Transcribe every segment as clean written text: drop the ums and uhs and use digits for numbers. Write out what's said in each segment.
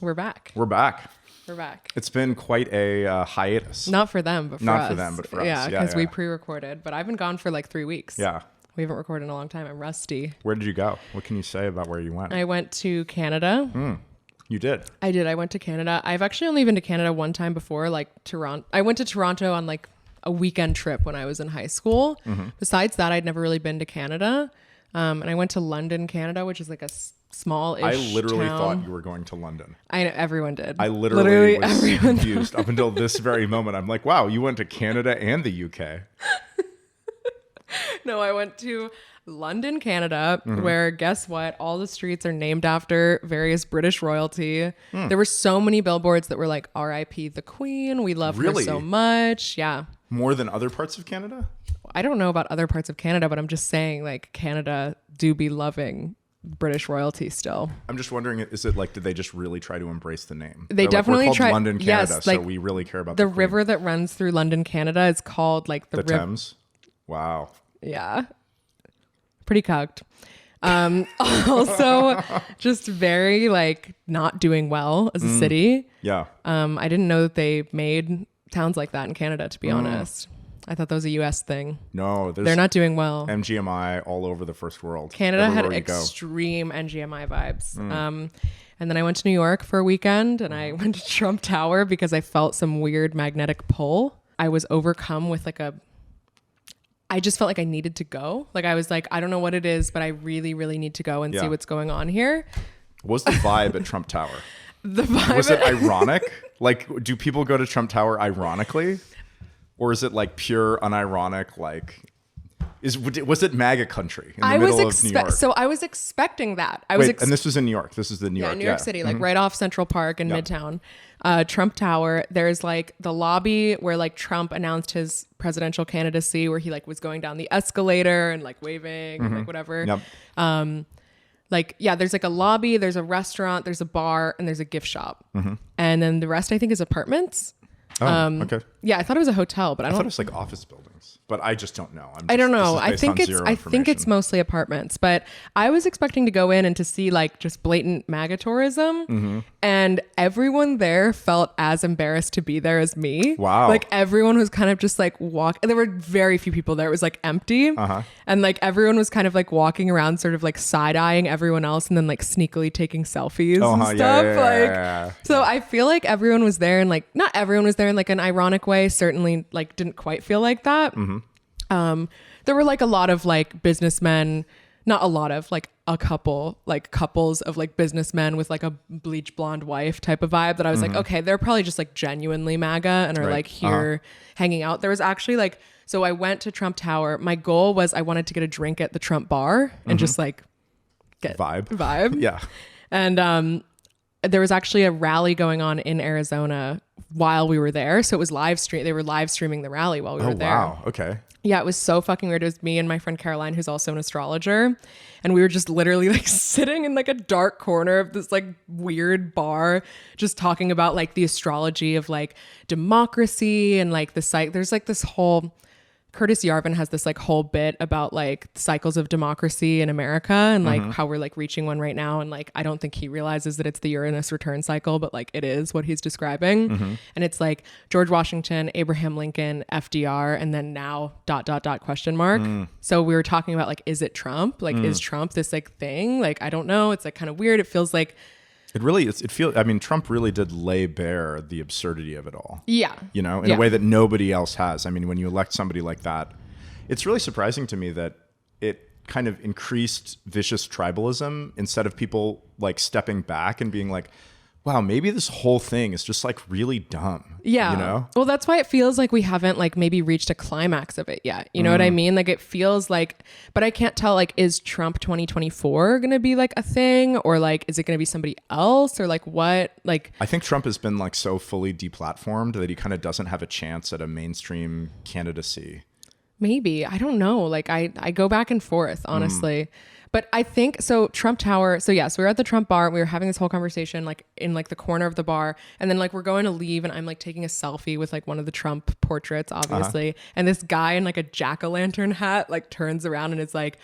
We're back. We're back. We're back. It's been quite a hiatus. Not for them, but for us. Not for them, but for us. Yeah, because we pre-recorded. But I've been gone for like 3 weeks. Yeah. We haven't recorded in a long time. I'm rusty. Where did you go? What can you say about where you went? I went to Canada. You did? I did. I went to Canada. I've actually only been to Canada one time before, like Toronto. I went to Toronto on like a weekend trip when I was in high school. Besides that, I'd never really been to Canada. And I went to London, Canada, which is like a small-ish I literally town. thought you were going to London. I know, everyone did. I literally was everyone confused up until this very moment. I'm like, wow, you went to Canada and the UK. No, I went to London, Canada, where guess what? All the streets are named after various British royalty. There were so many billboards that were like, R.I.P. the Queen. We love her so much. Yeah. More than other parts of Canada? I don't know about other parts of Canada, but I'm just saying like Canada do be loving British royalty still. I'm just wondering, is it like, did they just really try to embrace the name? They definitely like, we're called try. London, Canada, yes, so like we really care about the Queen. river that runs through London, Canada is called like the Thames. Wow. Yeah. Pretty cucked. Also just very like not doing well as a city. Yeah. I didn't know that they made towns like that in Canada, to be honest. I thought that was a US thing. No, they're not doing well. MGMI all over the first world. Canada had extreme NGMI vibes. And then I went to New York for a weekend and I went to Trump Tower because I felt some weird magnetic pull. I was overcome with like I just felt like I needed to go. Like I was like, I don't know what it is, but I really, really need to go and see what's going on here. What was the vibe at Trump Tower? The vibe. Was it ironic? Like, do people go to Trump Tower ironically? Or is it like pure unironic? Like, was it MAGA country in the middle of New York? So I was expecting that. And this was in New York. This is the New York. New York City, like right off Central Park in Midtown. Trump Tower. There's like the lobby where like Trump announced his presidential candidacy, where he like was going down the escalator and like waving and like whatever. Yep. There's like a lobby, there's a restaurant, there's a bar, and there's a gift shop. And then the rest I think is apartments. Oh, okay. Yeah, I thought it was a hotel, but I thought it was like office buildings, but I just don't know. I don't know. I think it's mostly apartments, but I was expecting to go in and to see like just blatant MAGA tourism, and everyone there felt as embarrassed to be there as me. Wow. Like everyone was kind of just like there were very few people there. It was like empty, and like everyone was kind of like walking around, sort of like side eyeing everyone else, and then like sneakily taking selfies and stuff. So I feel like everyone was there, and like not everyone was there in like an ironic way. Certainly like didn't quite feel like that. There were like a lot of like businessmen, not a lot of like a couple, like couples of like businessmen with like a bleach blonde wife type of vibe that I was like, okay, they're probably just like genuinely MAGA and are like here hanging out. There was actually like, so I went to Trump Tower. My goal was I wanted to get a drink at the Trump bar and just like get vibe. Yeah. And there was actually a rally going on in Arizona while we were there. So it was they were live streaming the rally while we were there. Wow. Okay. Yeah, it was so fucking weird. It was me and my friend Caroline, who's also an astrologer. And we were just literally like sitting in like a dark corner of this like weird bar, just talking about like the astrology of like democracy and like there's like this whole, Curtis Yarvin has this like whole bit about like cycles of democracy in America and like how we're like reaching one right now. And like, I don't think he realizes that it's the Uranus return cycle, but like it is what he's describing. And it's like George Washington, Abraham Lincoln, FDR, and then now ... question mark. So we were talking about like, is it Trump? Like, is Trump this like thing? Like, I don't know. It's like kind of weird. It feels like, it really is. I mean, Trump really did lay bare the absurdity of it all. Yeah. You know, in a way that nobody else has. I mean, when you elect somebody like that, it's really surprising to me that it kind of increased vicious tribalism instead of people like stepping back and being like, wow, maybe this whole thing is just like really dumb. Yeah. You know? Well, that's why it feels like we haven't like maybe reached a climax of it yet. You know what I mean? Like it feels like, but I can't tell, like, is Trump 2024 going to be like a thing, or like, is it going to be somebody else, or like what? Like, I think Trump has been like so fully deplatformed that he kind of doesn't have a chance at a mainstream candidacy. Maybe. I don't know. Like I go back and forth, honestly. But I think, so Trump Tower, so yeah, so we were at the Trump bar, we were having this whole conversation like in like the corner of the bar, and then like we're going to leave and I'm like taking a selfie with like one of the Trump portraits, obviously. And this guy in like a jack-o'-lantern hat like turns around and is like,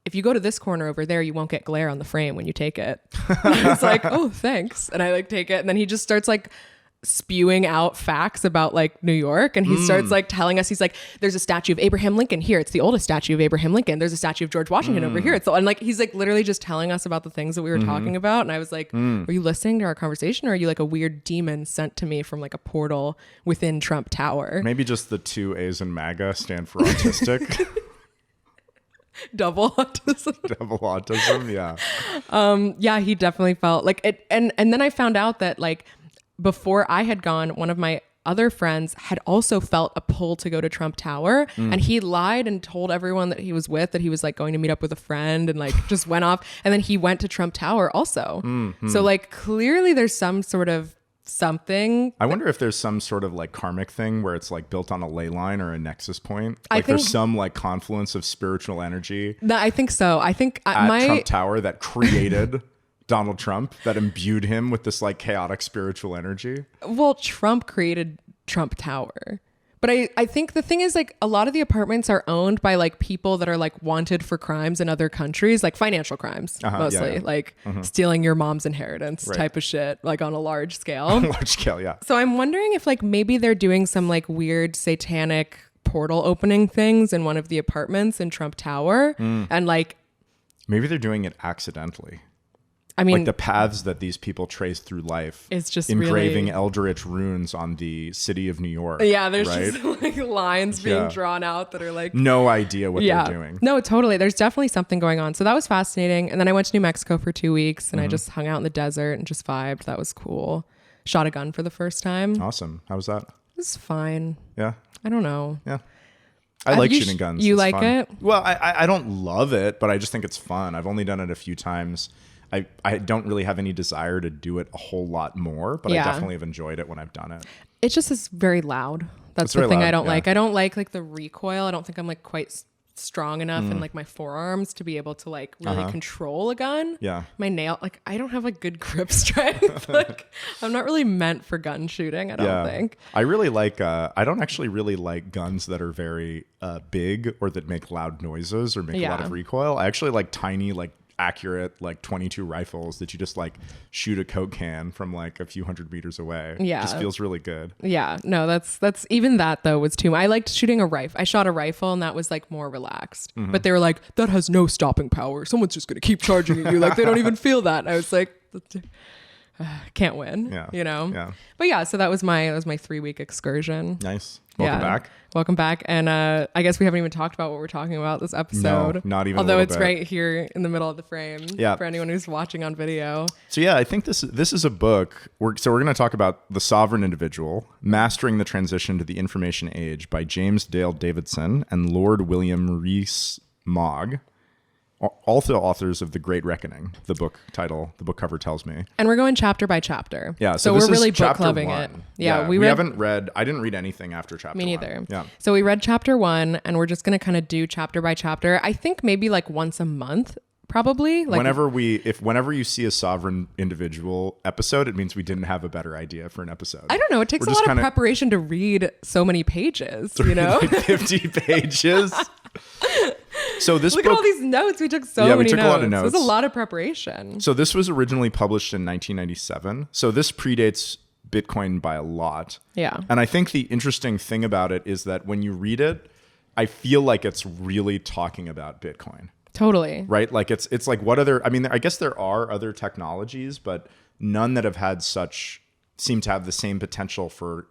if you go to this corner over there, you won't get glare on the frame when you take it. I was like, oh, thanks. And I like take it. And then he just starts like spewing out facts about like New York. And he starts like telling us, he's like, there's a statue of Abraham Lincoln here. It's the oldest statue of Abraham Lincoln. There's a statue of George Washington over here. And like, he's like literally just telling us about the things that we were talking about. And I was like, were you listening to our conversation, or are you like a weird demon sent to me from like a portal within Trump Tower? Maybe just the 2 A's in MAGA stand for autistic. Double autism. Double autism. Yeah. Yeah, he definitely felt like it. And then I found out that like, before I had gone, one of my other friends had also felt a pull to go to Trump Tower, and he lied and told everyone that he was with, that he was like going to meet up with a friend, and like just went off. And then he went to Trump Tower also. So like clearly there's some sort of something. I wonder if there's some sort of like karmic thing where it's like built on a ley line or a nexus point. Like I think there's some like confluence of spiritual energy. I think so. I think at Trump Tower that created Donald Trump, that imbued him with this like chaotic spiritual energy. Well, Trump created Trump Tower. But I think the thing is like a lot of the apartments are owned by like people that are like wanted for crimes in other countries, like financial crimes, mostly like stealing your mom's inheritance type of shit, like on a large scale. On a large scale, yeah. So I'm wondering if like maybe they're doing some like weird satanic portal opening things in one of the apartments in Trump Tower. And like maybe they're doing it accidentally. I mean, like the paths that these people trace through life. It's just engraving really eldritch runes on the city of New York. Yeah, there's just like lines being drawn out that are like no idea what they're doing. No, totally. There's definitely something going on. So that was fascinating. And then I went to New Mexico for 2 weeks, and I just hung out in the desert and just vibed. That was cool. Shot a gun for the first time. Awesome. How was that? It was fine. Yeah. I don't know. Yeah. I like shooting guns. You it's like fun. it? Well, I don't love it, but I just think it's fun. I've only done it a few times. I don't really have any desire to do it a whole lot more, but I definitely have enjoyed it when I've done it. It just is very loud. That's the thing I don't like. I don't like the recoil. I don't think I'm like quite strong enough in like my forearms to be able to like really control a gun. Yeah. My nail, like I don't have like good grip strength. Like I'm not really meant for gun shooting, I don't think. I really like, I don't actually really like guns that are very big or that make loud noises or make a lot of recoil. I actually like tiny, like accurate like .22 rifles that you just like shoot a Coke can from like a few hundred meters away. It just feels really good. Yeah, no, that's even that though was too much. I liked shooting a rifle. I shot a rifle and that was like more relaxed. But they were like, that has no stopping power. Someone's just gonna keep charging at you. Like they don't even feel that. And I was like, can't win. You know. Yeah. But yeah, so that was my 3-week excursion. Nice. Welcome back. Welcome back. And I guess we haven't even talked about what we're talking about this episode. No, not even. Although it's right here in the middle of the frame. Yeah. For anyone who's watching on video. So yeah, I think this is a book. We're going to talk about The Sovereign Individual: Mastering the Transition to the Information Age by James Dale Davidson and Lord William Rees-Mogg. Also authors of The Great Reckoning, the book cover tells me. And we're going chapter by chapter. Yeah. So we're really book clubbing it. Yeah. We haven't read, I didn't read anything after chapter 1. Me neither. Yeah. So we read chapter 1 and we're just going to kind of do chapter by chapter. I think maybe like once a month, probably. Like whenever you see a Sovereign Individual episode, it means we didn't have a better idea for an episode. I don't know. It takes a lot of preparation to read so many pages, you know? Like 50 pages. So this Look book, at all these notes. We took so many notes. A lot of notes. It was a lot of preparation. So this was originally published in 1997. So this predates Bitcoin by a lot. Yeah. And I think the interesting thing about it is that when you read it, I feel like it's really talking about Bitcoin. Totally. Right? Like it's like what other, I mean, I guess there are other technologies, but none that have had seem to have the same potential for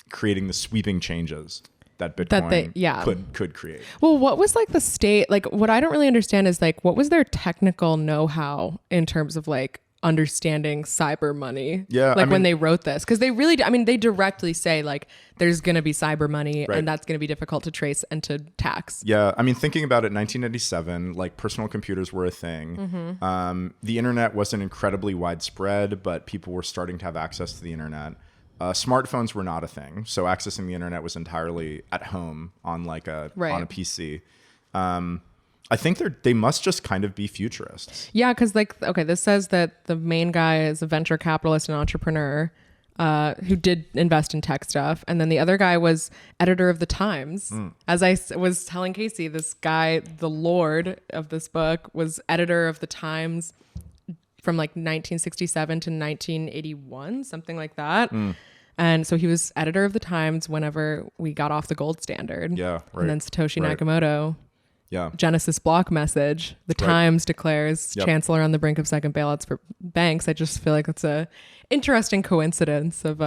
creating the sweeping changes that Bitcoin could create. Well, what was like the state, like what I don't really understand is like, what was their technical know-how in terms of like understanding cyber money? Yeah. Like when they wrote this, because they really, they directly say like, there's going to be cyber money and that's going to be difficult to trace and to tax. Yeah. I mean, thinking about it, 1997, like personal computers were a thing. Mm-hmm. The internet wasn't incredibly widespread, but people were starting to have access to the internet. Smartphones were not a thing, so accessing the internet was entirely at home on like on a PC. I think they must just kind of be futurists. Yeah, because this says that the main guy is a venture capitalist and entrepreneur. who did invest in tech stuff. And then the other guy was editor of the Times. As I was telling Casey, this guy, the Lord of this book, was editor of the Times from like 1967 to 1981, something like that. And so he was editor of the Times whenever we got off the gold standard. Yeah, right. And then Satoshi Nakamoto, Genesis block message. The Times declares chancellor on the brink of second bailouts for banks. I just feel like it's a interesting coincidence of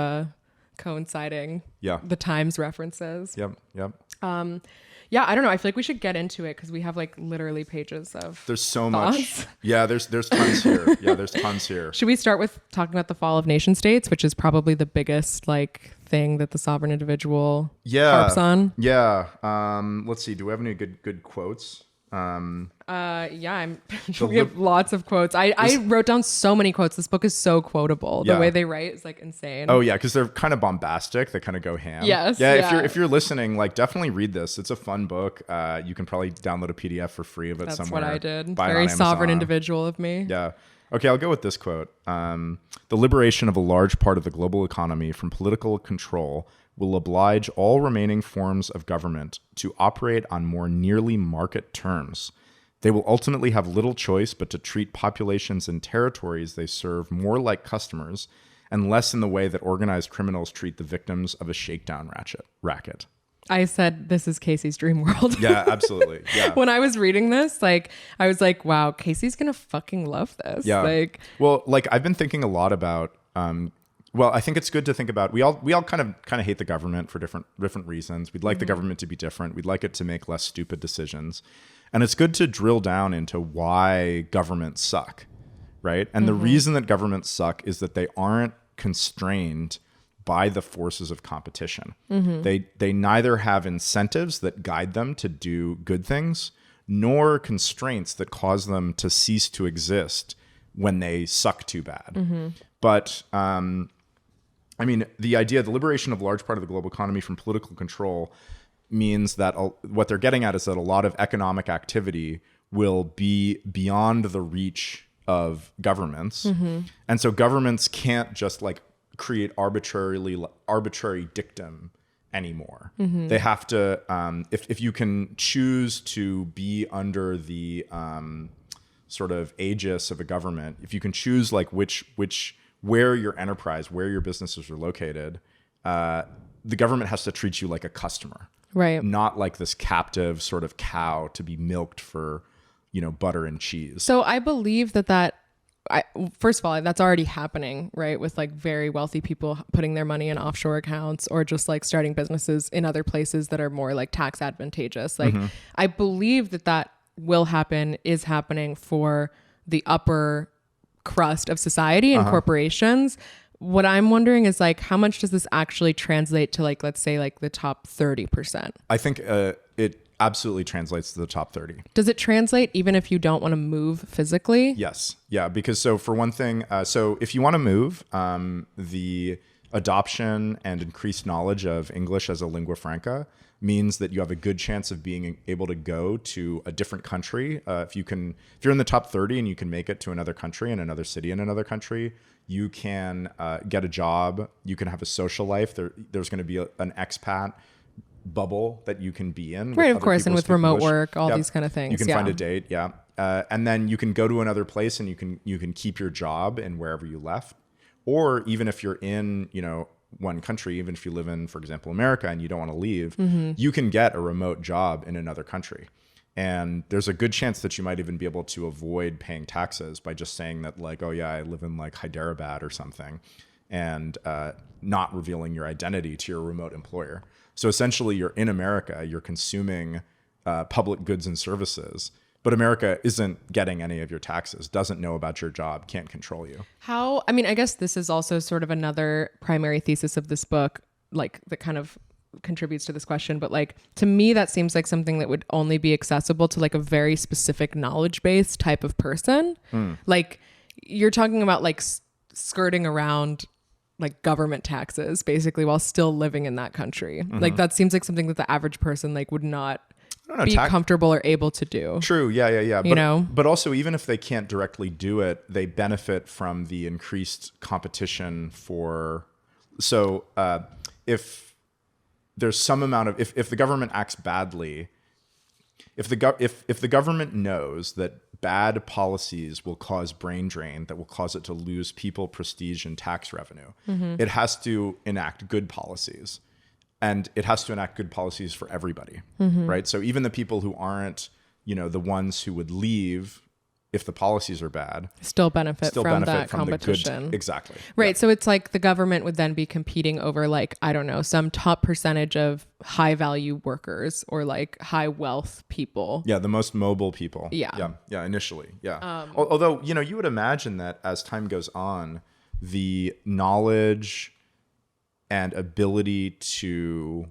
coinciding the Times references. Yeah, I don't know. I feel like we should get into it because we have like literally pages of There's so thoughts. much. Yeah, there's tons here. Yeah, there's tons here. Should we start with talking about the fall of nation states, which is probably the biggest like thing that the sovereign individual harps on? Yeah. Let's see. Do we have any good quotes? We have lots of quotes. I wrote down so many quotes. This book is so quotable. The way they write is like insane. Oh yeah, because they're kind of bombastic. They kind of go ham. Yes. Yeah. If you're listening, like definitely read this. It's a fun book. You can probably download a PDF for free of it somewhere. That's what I did. Very sovereign individual of me. Yeah. Okay, I'll go with this quote. The liberation of a large part of the global economy from political control will oblige all remaining forms of government to operate on more nearly market terms. They will ultimately have little choice but to treat populations and territories they serve more like customers and less in the way that organized criminals treat the victims of a shakedown racket. I said, this is Casey's dream world. Yeah, absolutely. Yeah. When I was reading this, like, I was like, wow, Casey's going to fucking love this. Yeah. Like, well, like I've been thinking a lot about, well, I think it's good to think about. We all kind of hate the government for different reasons. We'd like the government to be different. We'd like it to make less stupid decisions. And it's good to drill down into why governments suck, right? And the reason that governments suck is that they aren't constrained by the forces of competition. They neither have incentives that guide them to do good things, nor constraints that cause them to cease to exist when they suck too bad. But I mean, the liberation of a large part of the global economy from political control means that what they're getting at is that a lot of economic activity will be beyond the reach of governments. And so governments can't just like create arbitrary dictum anymore. They have to, if you can choose to be under the sort of aegis of a government, if you can choose like where your enterprise, where your businesses are located, the government has to treat you like a customer, right? Not like this captive sort of cow to be milked for, butter and cheese. So I believe that first of all, that's already happening, right? With like very wealthy people putting their money in offshore accounts or just like starting businesses in other places that are more like tax advantageous. Like I believe that will happen, is happening for the upper crust of society and corporations. What I'm wondering is like, how much does this actually translate to like, let's say like the top 30%? I think it absolutely translates to the top 30. Does it translate even if you don't want to move physically? Yes. Yeah. Because so for one thing, so if you want to move, the adoption and increased knowledge of English as a lingua franca means that you have a good chance of being able to go to a different country. If you're in the top 30 and you can make it to another country and another city in another country, you can get a job. You can have a social life. There's going to be an expat bubble that you can be in. Right, of course. And with remote work, all these kind of things. You can find a date. Yeah. And then you can go to another place and you can keep your job in wherever you left. Or even if you're in, one country, even if you live in, for example, America and you don't want to leave, you can get a remote job in another country. And there's a good chance that you might even be able to avoid paying taxes by just saying that like, oh yeah, I live in like Hyderabad or something, and not revealing your identity to your remote employer. So essentially you're in America, you're consuming public goods and services, but America isn't getting any of your taxes, doesn't know about your job, can't control you. I guess this is also sort of another primary thesis of this book, like that kind of contributes to this question. But like, to me, that seems like something that would only be accessible to like a very specific knowledge base type of person. Like you're talking about like skirting around like government taxes basically while still living in that country. Like that seems like something that the average person like would not be comfortable or able to do. True. Yeah. But also, even if they can't directly do it, they benefit from the increased competition for So if there's some amount of if the government acts badly, if the government knows that bad policies will cause brain drain, that will cause it to lose people, prestige, and tax revenue, it has to enact good policies. And it has to enact good policies for everybody, right? So even the people who aren't, the ones who would leave if the policies are bad, still benefit from that competition. Exactly. Right. Yeah. So it's like the government would then be competing over like, I don't know, some top percentage of high value workers or like high wealth people. Yeah. The most mobile people. Yeah. Yeah. Initially. Yeah. Although, you would imagine that as time goes on, the knowledge and ability to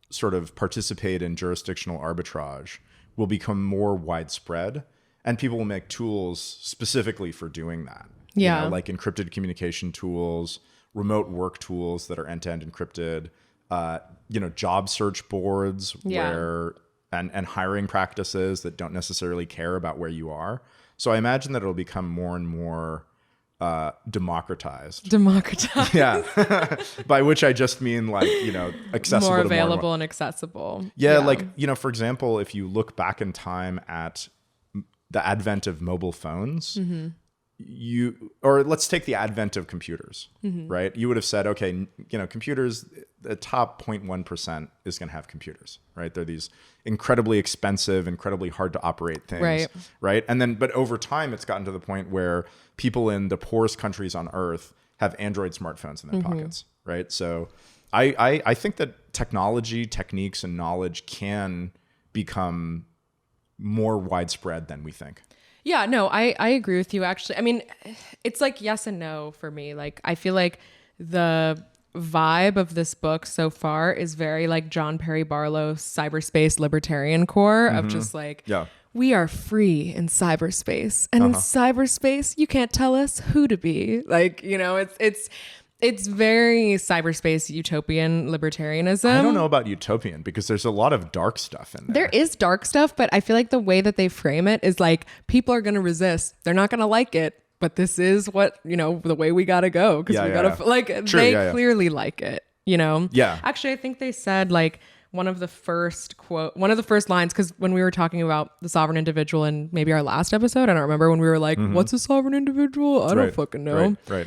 sort of participate in jurisdictional arbitrage will become more widespread. And people will make tools specifically for doing that. Yeah. Like encrypted communication tools, remote work tools that are end-to-end encrypted, job search boards where and hiring practices that don't necessarily care about where you are. So I imagine that it'll become more and more democratized. Yeah. By which I just mean accessible, more available and accessible. Yeah. For example, if you look back in time at the advent of mobile phones, or let's take the advent of computers, right? You would have said, okay, computers, the top 0.1% is going to have computers, right? They're these incredibly expensive, incredibly hard to operate things, right? And then, but over time, it's gotten to the point where people in the poorest countries on earth have Android smartphones in their pockets, right? So I think that technology, techniques, and knowledge can become more widespread than we think. Yeah, no, I agree with you actually. I mean, it's like yes and no for me. Like I feel like the vibe of this book so far is very like John Perry Barlow's cyberspace libertarian core of just like, we are free in cyberspace. And in cyberspace, you can't tell us who to be. Like, it's very cyberspace utopian libertarianism. I don't know about utopian because there's a lot of dark stuff in there. There is dark stuff, but I feel like the way that they frame it is like people are going to resist. They're not going to like it, but this is what, the way we got to go because we got to they clearly like it, Yeah. Actually, I think they said like one of the first lines, because when we were talking about the sovereign individual in maybe our last episode, I don't remember when we were like, what's a sovereign individual? I don't fucking know. Right.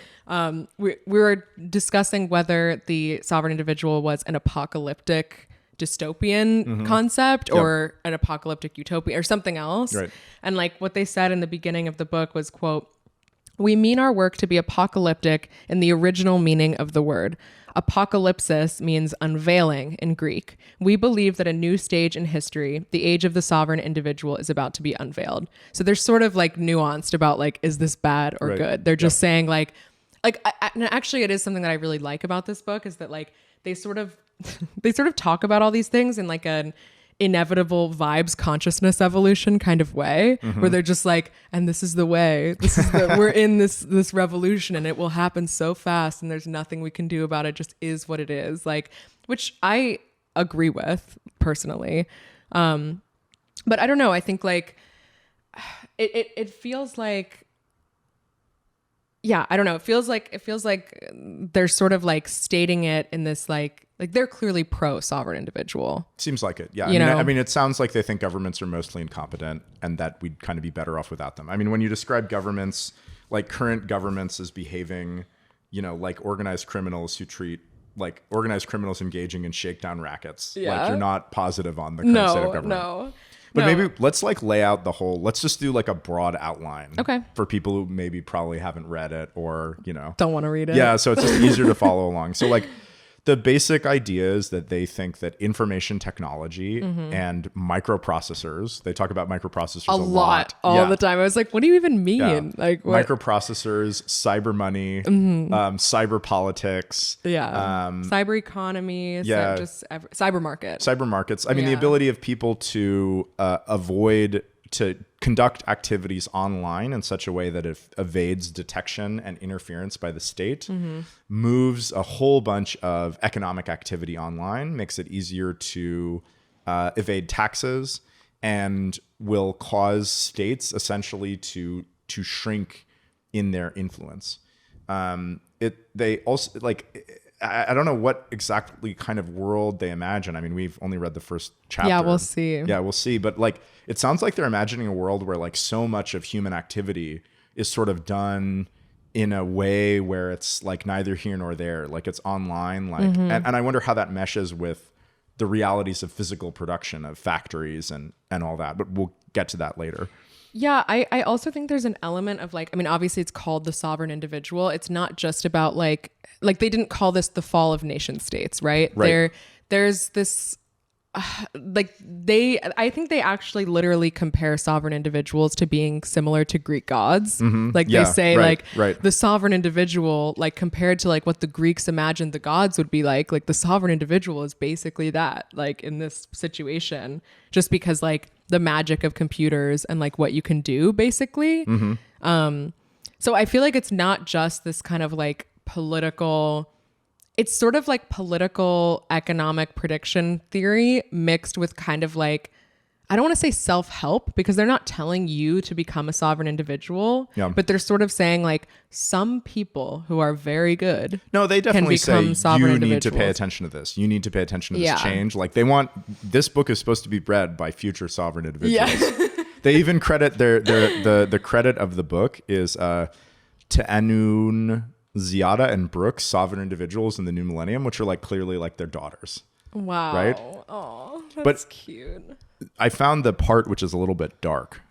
We were discussing whether the sovereign individual was an apocalyptic dystopian concept or an apocalyptic utopia or something else. Right. And like what they said in the beginning of the book was, quote, "We mean our work to be apocalyptic in the original meaning of the word. Apocalypsis means unveiling in Greek. We believe that a new stage in history, the age of the sovereign individual, is about to be unveiled." So they're sort of like nuanced about like, is this bad or good? They're just saying like and actually it is something that I really like about this book is that like they sort of talk about all these things in like an inevitable vibes consciousness evolution kind of way where they're just like, and this is the way, we're in this revolution and it will happen so fast and there's nothing we can do about it, just is what it is, like, which I agree with personally. But I don't know, I think like it feels like, yeah, I don't know. It feels like they're sort of like stating it in this like they're clearly pro sovereign individual. Seems like it. Yeah. I mean, it sounds like they think governments are mostly incompetent and that we'd kind of be better off without them. I mean, when you describe governments, like current governments as behaving, like organized criminals who treat like organized criminals engaging in shakedown rackets. Yeah. Like you're not positive on the current state of government. No. But maybe let's like lay out let's just do like a broad outline. Okay. For people who maybe probably haven't read it or, don't want to read it. Yeah. So it's just easier to follow along. So like the basic idea is that they think that information technology and microprocessors, they talk about microprocessors a lot. All the time. I was like, what do you even mean? Yeah. Like what? Microprocessors, cyber money, cyber politics. Yeah. Cyber economy. Yeah. Just cyber market. Cyber markets. I mean, the ability of people to to conduct activities online in such a way that it evades detection and interference by the state, moves a whole bunch of economic activity online, makes it easier to evade taxes, and will cause states essentially to shrink in their influence. They also like I don't know what exactly kind of world they imagine. I mean, we've only read the first chapter. Yeah, we'll see. Yeah, we'll see. But like, it sounds like they're imagining a world where like so much of human activity is sort of done in a way where it's like neither here nor there. Like it's online. Like, and I wonder how that meshes with the realities of physical production of factories and all that. But we'll get to that later. Yeah, I also think there's an element of like, I mean, obviously it's called the sovereign individual. It's not just about like they didn't call this the fall of nation states, right? There's this, I think they actually literally compare sovereign individuals to being similar to Greek gods. Like they say the sovereign individual, like compared to like what the Greeks imagined the gods would be like the sovereign individual is basically that, like in this situation, just because like the magic of computers and like what you can do basically. So I feel like it's not just this kind of like political, it's sort of like political economic prediction theory mixed with kind of like, I don't want to say self-help because they're not telling you to become a sovereign individual, but they're sort of saying like some people who are very good. No, they definitely say you need to pay individuals. attention to this. You need to pay attention to this change. Like they want, this book is supposed to be read by future sovereign individuals. Yeah. They even credit the credit of the book is Ta'anun, Ziada and Brooks, sovereign individuals in the new millennium, which are like clearly like their daughters. Wow. Right? Oh, that's cute. I found the part which is a little bit dark.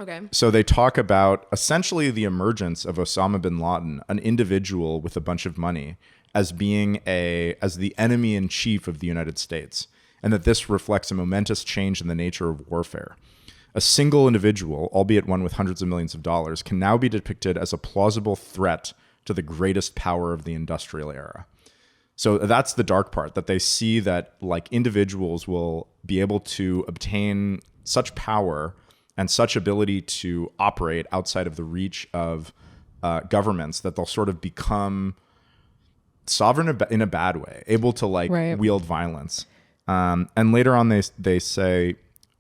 Okay. So they talk about essentially the emergence of Osama bin Laden, an individual with a bunch of money, as being as the enemy in chief of the United States, and that this reflects a momentous change in the nature of warfare. A single individual, albeit one with hundreds of millions of dollars, can now be depicted as a plausible threat to the greatest power of the industrial era. So that's the dark part, that they see that like individuals will be able to obtain such power and such ability to operate outside of the reach of governments that they'll sort of become sovereign in a bad way, able to like wield violence. And later on, they say,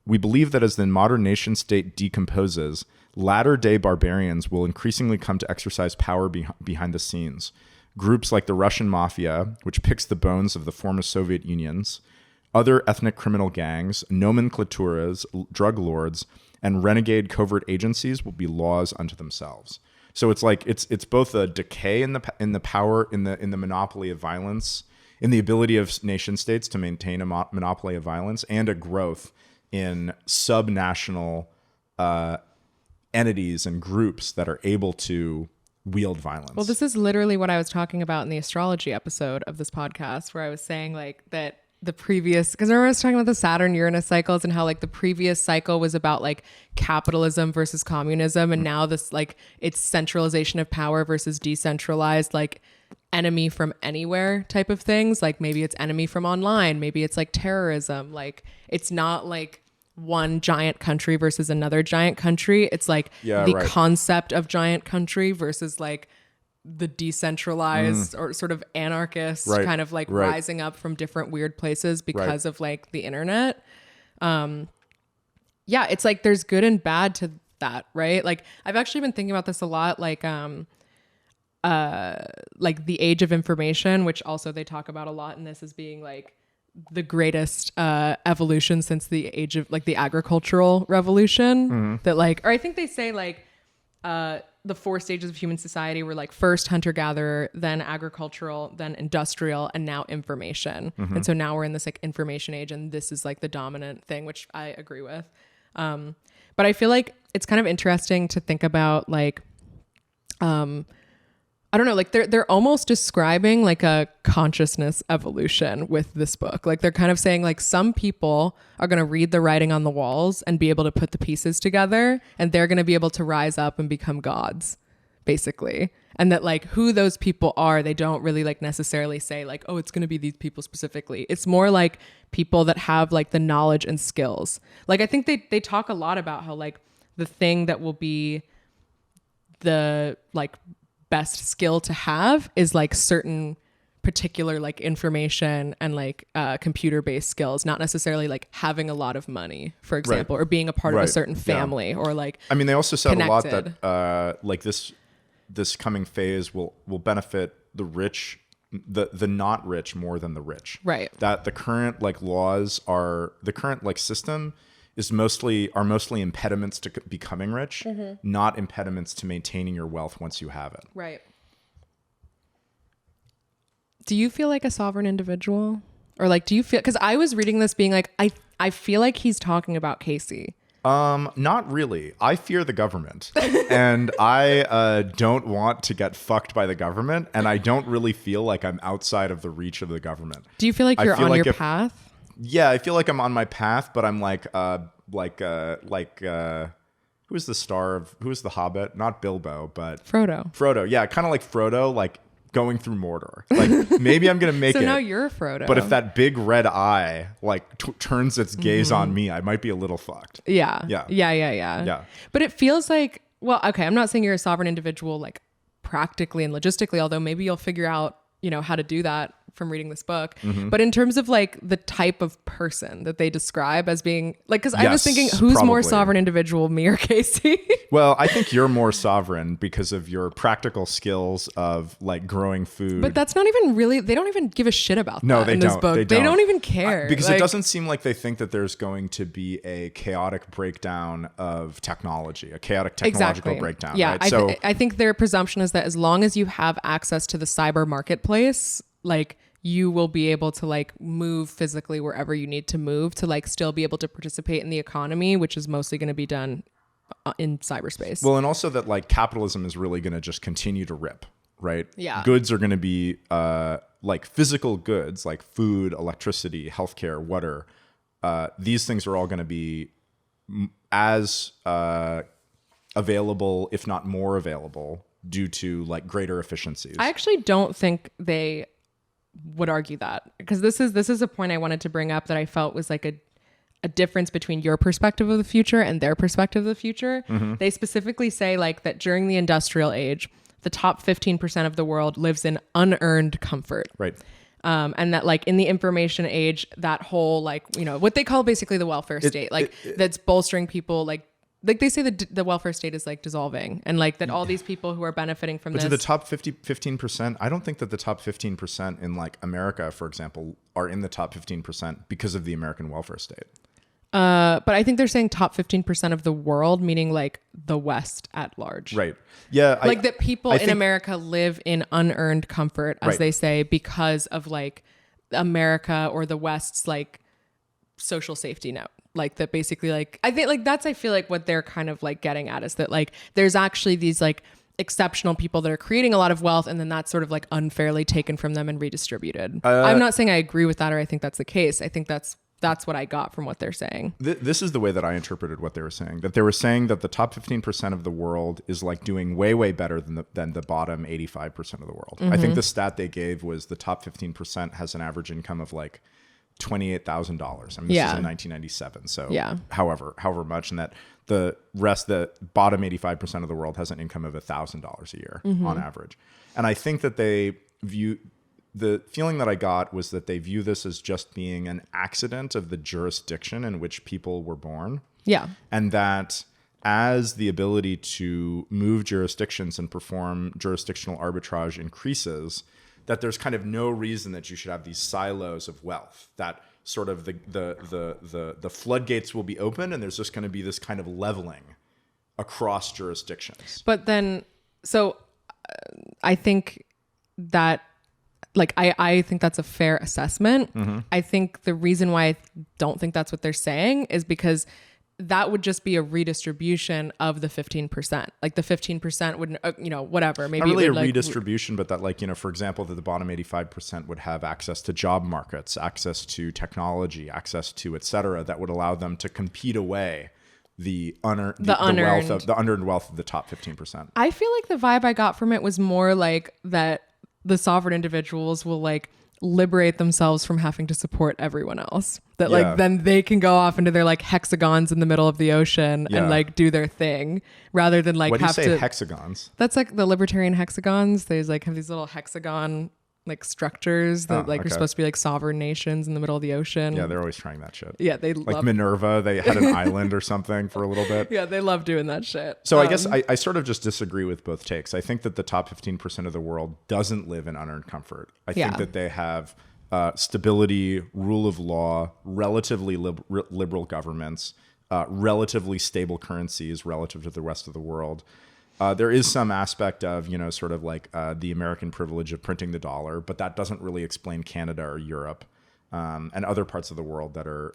we believe that as the modern nation state decomposes, latter-day barbarians will increasingly come to exercise power behind the scenes. Groups like the Russian mafia, which picks the bones of the former Soviet unions, other ethnic criminal gangs, nomenclaturas, drug lords, and renegade covert agencies will be laws unto themselves. So it's like it's both a decay in the power in the monopoly of violence, in the ability of nation states to maintain a monopoly of violence, and a growth in subnational entities and groups that are able to wield violence. Well, this is literally what I was talking about in the astrology episode of this podcast, where I was saying like that the previous, because remember I was talking about the Saturn-Uranus cycles and how like the previous cycle was about like capitalism versus communism, and now this like it's centralization of power versus decentralized, like enemy from anywhere type of things. Like maybe it's enemy from online, maybe it's like terrorism. Like it's not like one giant country versus another giant country. It's like concept of giant country versus like the decentralized or sort of anarchist kind of like rising up from different weird places because of like the internet. It's like there's good and bad to that, right? Like I've actually been thinking about this a lot, like the age of information, which also they talk about a lot in this as being like the greatest evolution since the age of like the agricultural revolution. That like, or I think they say like the 4 stages of human society were like first hunter-gatherer, then agricultural, then industrial, and now information. And so now we're in this like information age, and this is like the dominant thing, which I agree with. But I feel like it's kind of interesting to think about like I don't know, like they're almost describing like a consciousness evolution with this book. Like they're kind of saying like some people are going to read the writing on the walls and be able to put the pieces together, and they're going to be able to rise up and become gods, basically. And that like who those people are, they don't really like necessarily say like, oh, it's going to be these people specifically. It's more like people that have like the knowledge and skills. Like I think they talk a lot about how like the thing that will be the like best skill to have is like certain particular like information and like computer-based skills, not necessarily like having a lot of money, for example, or being a part of a certain family, or like I mean, they also said connected. A lot that like this coming phase will benefit the rich the not rich more than the rich. Right. That the current like laws are the current like system is mostly impediments to becoming rich, not impediments to maintaining your wealth once you have it. Right. Do you feel like a sovereign individual? Or like, do you feel, because I was reading this being like, I feel like he's talking about Casey. Not really. I fear the government and I don't want to get fucked by the government, and I don't really feel like I'm outside of the reach of the government. Do you feel like you're on your path? Yeah, I feel like I'm on my path, but I'm like who's the star of, who's the Hobbit? Not Bilbo, but Frodo. Yeah, kind of like Frodo, like going through Mordor. Like maybe I'm gonna make it. So now you're a Frodo. But if that big red eye like turns its gaze on me, I might be a little fucked. Yeah. But it feels like, well, okay, I'm not saying you're a sovereign individual like practically and logistically, although maybe you'll figure out, you know, how to do that from reading this book. But in terms of like the type of person that they describe as being like, because I was thinking, who's more sovereign individual, me or Casey? Well, I think you're more sovereign because of your practical skills of like growing food. But that's not even really, they don't even give a shit about that in this book. They don't even care. Because it doesn't seem like they think that there's going to be a chaotic breakdown of technology, a chaotic technological breakdown. Yeah, right? I think their presumption is that as long as you have access to the cyber marketplace, like you will be able to like move physically wherever you need to move to like still be able to participate in the economy, which is mostly going to be done in cyberspace. Well, and also that like capitalism is really going to just continue to rip, right? Yeah. Goods are going to be like physical goods, like food, electricity, healthcare, water. These things are all going to be as available, if not more available, due to like greater efficiencies. I actually don't think they would argue that, because this is a point I wanted to bring up that I felt was like a difference between your perspective of the future and their perspective of the future. They specifically say like that during the industrial age, the top 15% of the world lives in unearned comfort. Right. And that like in the information age, that whole like, you know, what they call basically the welfare state, that's bolstering people, like they say the welfare state is like dissolving, and like that all these people who are benefiting from this. But to the top 15%, I don't think that the top 15% in like America, for example, are in the top 15% because of the American welfare state. But I think they're saying top 15% of the world, meaning like the West at large. Right. Yeah. Like that people in America live in unearned comfort, as they say, because of like America or the West's like social safety net. Like that basically like, I think like that's, I feel like what they're kind of like getting at is that like there's actually these like exceptional people that are creating a lot of wealth, and then that's sort of like unfairly taken from them and redistributed. I'm not saying I agree with that or I think that's the case. I think that's what I got from what they're saying. This is the way that I interpreted what they were saying. That they were saying that the top 15% of the world is like doing way, way better than the bottom 85% of the world. I think the stat they gave was the top 15% has an average income of like $28,000. I mean, this is in 1997. So however much, and that the bottom 85% of the world has an income of $1,000 a year on average. And I think that the feeling that I got was that they view this as just being an accident of the jurisdiction in which people were born. Yeah. And that as the ability to move jurisdictions and perform jurisdictional arbitrage increases, that there's kind of no reason that you should have these silos of wealth, that sort of the floodgates will be open and there's just going to be this kind of leveling across jurisdictions. But then, so I think that, like, I think that's a fair assessment. I think the reason why I don't think that's what they're saying is because that would just be a redistribution of the 15%. Like the 15% would, whatever. Maybe not really it would, a redistribution, but that like, for example, that the bottom 85% would have access to job markets, access to technology, access to et cetera, that would allow them to compete away the unearned wealth of the top 15%. I feel like the vibe I got from it was more like that the sovereign individuals will like liberate themselves from having to support everyone else, that like then they can go off into their like hexagons in the middle of the ocean and like do their thing, rather than like what do you say, hexagons? That's like the libertarian hexagons. They like have these little hexagon like structures that are supposed to be like sovereign nations in the middle of the ocean. Yeah, they're always trying that shit. Yeah, they like Minerva. They had an island or something for a little bit. Yeah, they love doing that shit. So I guess I sort of just disagree with both takes. I think that the top 15% of the world doesn't live in unearned comfort. I think that they have stability, rule of law, relatively liberal governments, relatively stable currencies relative to the rest of the world. There is some aspect of, sort of like the American privilege of printing the dollar, but that doesn't really explain Canada or Europe and other parts of the world that are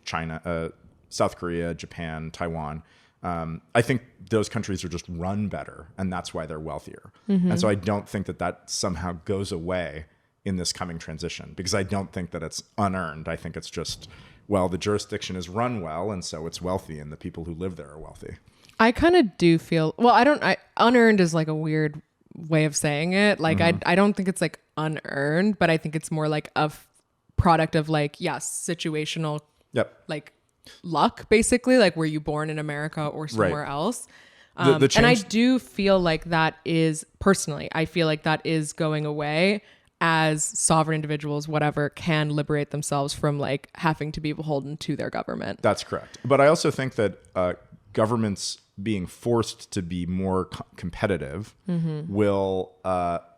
China, South Korea, Japan, Taiwan. I think those countries are just run better, and that's why they're wealthier. Mm-hmm. And so I don't think that somehow goes away in this coming transition, because I don't think that it's unearned. I think it's just, well, the jurisdiction is run well, and so it's wealthy, and the people who live there are wealthy. I kind of do feel, unearned is like a weird way of saying it. Like, I don't think it's like unearned, but I think it's more like a product of like, situational, like luck, basically. Like, were you born in America or somewhere else? And I do feel like that is, personally, I feel like that is going away as sovereign individuals, whatever, can liberate themselves from like having to be beholden to their government. That's correct. But I also think that governments being forced to be more competitive will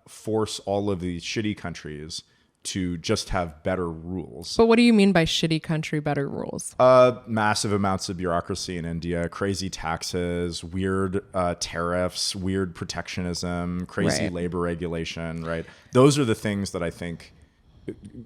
force all of these shitty countries to just have better rules. But what do you mean by shitty country, better rules? Massive amounts of bureaucracy in India, crazy taxes, weird tariffs, weird protectionism, crazy labor regulation, right? Those are the things that I think,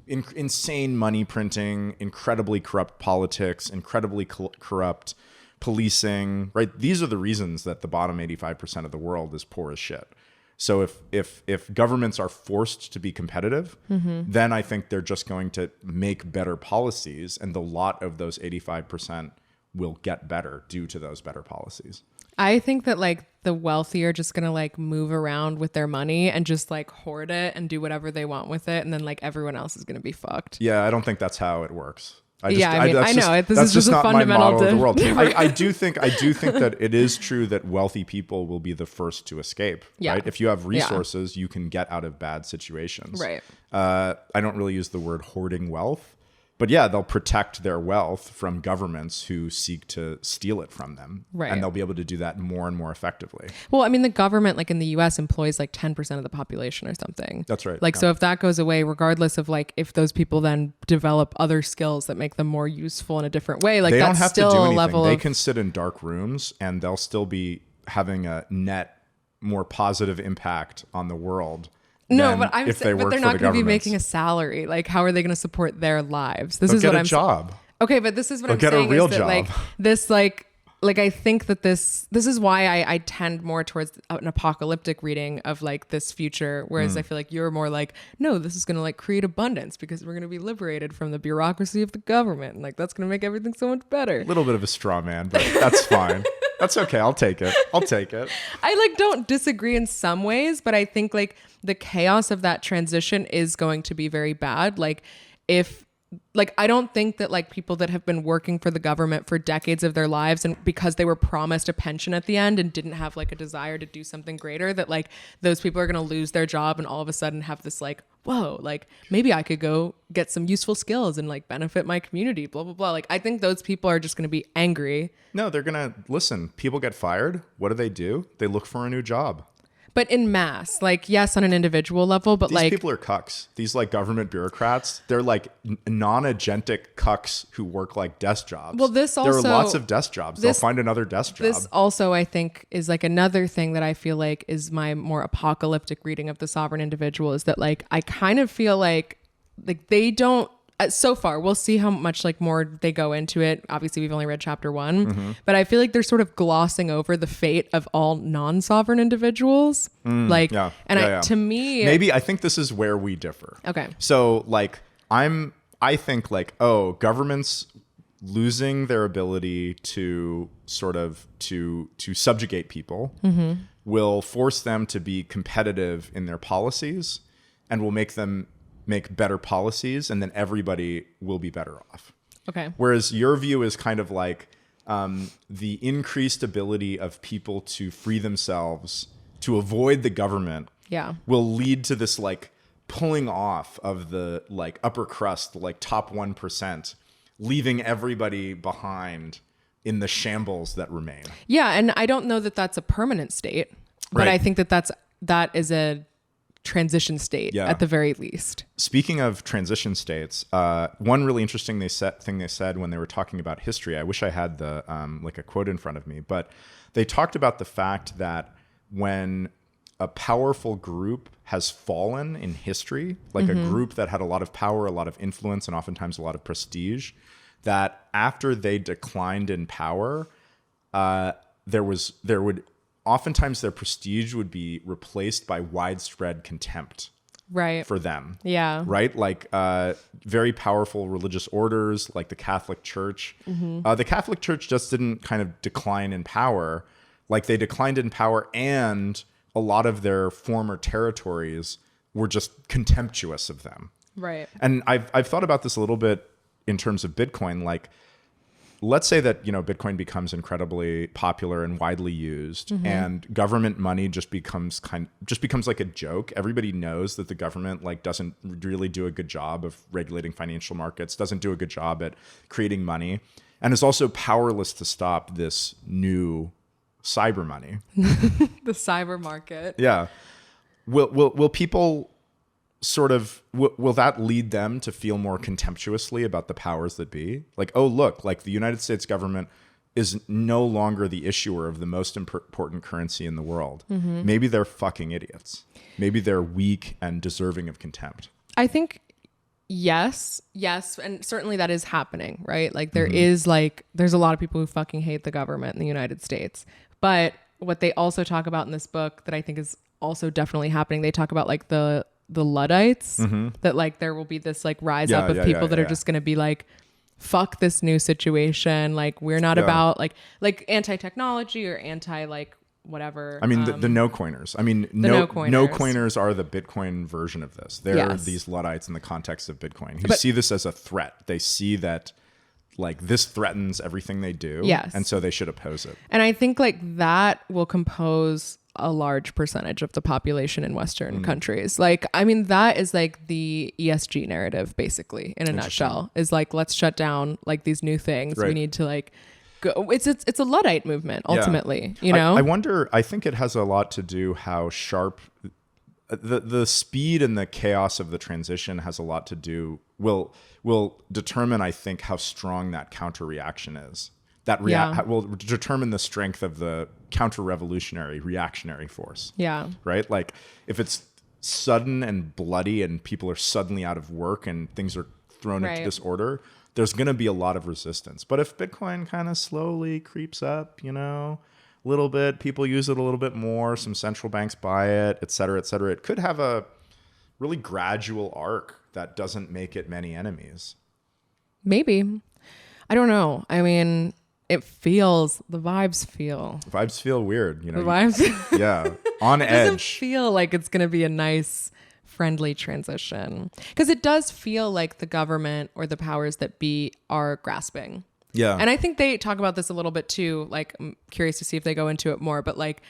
insane money printing, incredibly corrupt politics, incredibly corrupt policing, right? These are the reasons that the bottom 85% of the world is poor as shit. So if governments are forced to be competitive, then I think they're just going to make better policies, and the lot of those 85% will get better due to those better policies. I think that like the wealthy are just going to like move around with their money and just like hoard it and do whatever they want with it. And then like everyone else is going to be fucked. Yeah, I don't think that's how it works. I know. This is just a fundamental of the world. I do think that it is true that wealthy people will be the first to escape. Yeah. Right? If you have resources, you can get out of bad situations. Right. I don't really use the word hoarding wealth, but yeah, they'll protect their wealth from governments who seek to steal it from them. Right. And they'll be able to do that more and more effectively. Well, I mean, the government, like in the US, employs like 10% of the population or something. That's right. Like, so if that goes away, regardless of like if those people then develop other skills that make them more useful in a different way, like they that's don't have still to do a anything. level They of... can sit in dark rooms and they'll still be having a net more positive impact on the world. No, but they're not going to be making a salary. Like, how are they going to support their lives? This is what I'm saying. Job. Okay, but this is what I'm saying. Get a real job. Like this, like I think that this is why I tend more towards an apocalyptic reading of like this future, whereas I feel like you're more like, no, this is going to like create abundance because we're going to be liberated from the bureaucracy of the government, and like that's going to make everything so much better. A little bit of a straw man, but that's fine. That's okay. I'll take it. I like don't disagree in some ways, but I think like the chaos of that transition is going to be very bad. Like I don't think that like people that have been working for the government for decades of their lives, and because they were promised a pension at the end and didn't have like a desire to do something greater, that like those people are going to lose their job and all of a sudden have this like, whoa, like maybe I could go get some useful skills and like benefit my community, blah, blah, blah. Like, I think those people are just going to be angry. No, they're going to listen. People get fired. What do? They look for a new job. But in mass, like, yes, on an individual level, but these people are cucks. These like government bureaucrats, they're like non-agentic cucks who work like desk jobs. Well, there are lots of desk jobs. They'll find another desk job. This also, I think, is like another thing that I feel like is my more apocalyptic reading of the sovereign individual, is that like, I kind of feel like they don't, so far, we'll see how much like more they go into it. Obviously, we've only read chapter 1, but I feel like they're sort of glossing over the fate of all non-sovereign individuals. To me, maybe I think this is where we differ. Okay. So like, I think like, oh, governments losing their ability to sort of to subjugate people will force them to be competitive in their policies, and will make them make better policies, and then everybody will be better off. Okay. Whereas your view is kind of like the increased ability of people to free themselves, to avoid the government, will lead to this like pulling off of the like upper crust, like top 1%, leaving everybody behind in the shambles that remain. Yeah. And I don't know that that's a permanent state, but I think that is a transition state at the very least. Speaking of transition states, one really interesting thing they said when they were talking about history, I wish I had the like a quote in front of me, but they talked about the fact that when a powerful group has fallen in history, like a group that had a lot of power, a lot of influence, and oftentimes a lot of prestige, that after they declined in power, oftentimes their prestige would be replaced by widespread contempt for them. Yeah. Right? Like very powerful religious orders like the Catholic Church. The Catholic Church just didn't kind of decline in power. Like they declined in power, and a lot of their former territories were just contemptuous of them. Right. And I've thought about this a little bit in terms of Bitcoin. Like, let's say that, Bitcoin becomes incredibly popular and widely used, and government money just becomes like a joke. Everybody knows that the government like doesn't really do a good job of regulating financial markets, doesn't do a good job at creating money, and is also powerless to stop this new cyber money. The cyber market. Yeah. Will people sort of, will that lead them to feel more contemptuously about the powers that be? Like, oh, look, like the United States government is no longer the issuer of the most important currency in the world. Maybe they're fucking idiots. Maybe they're weak and deserving of contempt. I think yes. And certainly that is happening, right? Like there is there's a lot of people who fucking hate the government in the United States. But what they also talk about in this book that I think is also definitely happening, they talk about like the Luddites, that like there will be this like rise up of people that are just going to be like, fuck this new situation. Like we're not about like anti-technology or anti like whatever. I mean, the no coiners. I mean, no coiners are the Bitcoin version of this. They're these Luddites in the context of Bitcoin who see this as a threat. They see that like this threatens everything they do. Yes. And so they should oppose it. And I think like that will compose a large percentage of the population in Western countries. Like, I mean, that is like the ESG narrative, basically, in a nutshell, is like, let's shut down like these new things. Right. We need to like go. It's a Luddite movement, ultimately, you know? I wonder, I think it has a lot to do how sharp the speed and the chaos of the transition has a lot to do, will determine, I think, how strong that counter reaction is. That will determine the strength of the counter-revolutionary reactionary force. Yeah. Right? Like if it's sudden and bloody and people are suddenly out of work and things are thrown into disorder, there's going to be a lot of resistance. But if Bitcoin kind of slowly creeps up, a little bit, people use it a little bit more, some central banks buy it, et cetera, it could have a really gradual arc that doesn't make it many enemies. Maybe. I don't know. I mean, the vibes feel weird, The vibes. Yeah. On edge. It doesn't feel like it's going to be a nice, friendly transition. Because it does feel like the government or the powers that be are grasping. Yeah. And I think they talk about this a little bit too. Like, I'm curious to see if they go into it more. But like,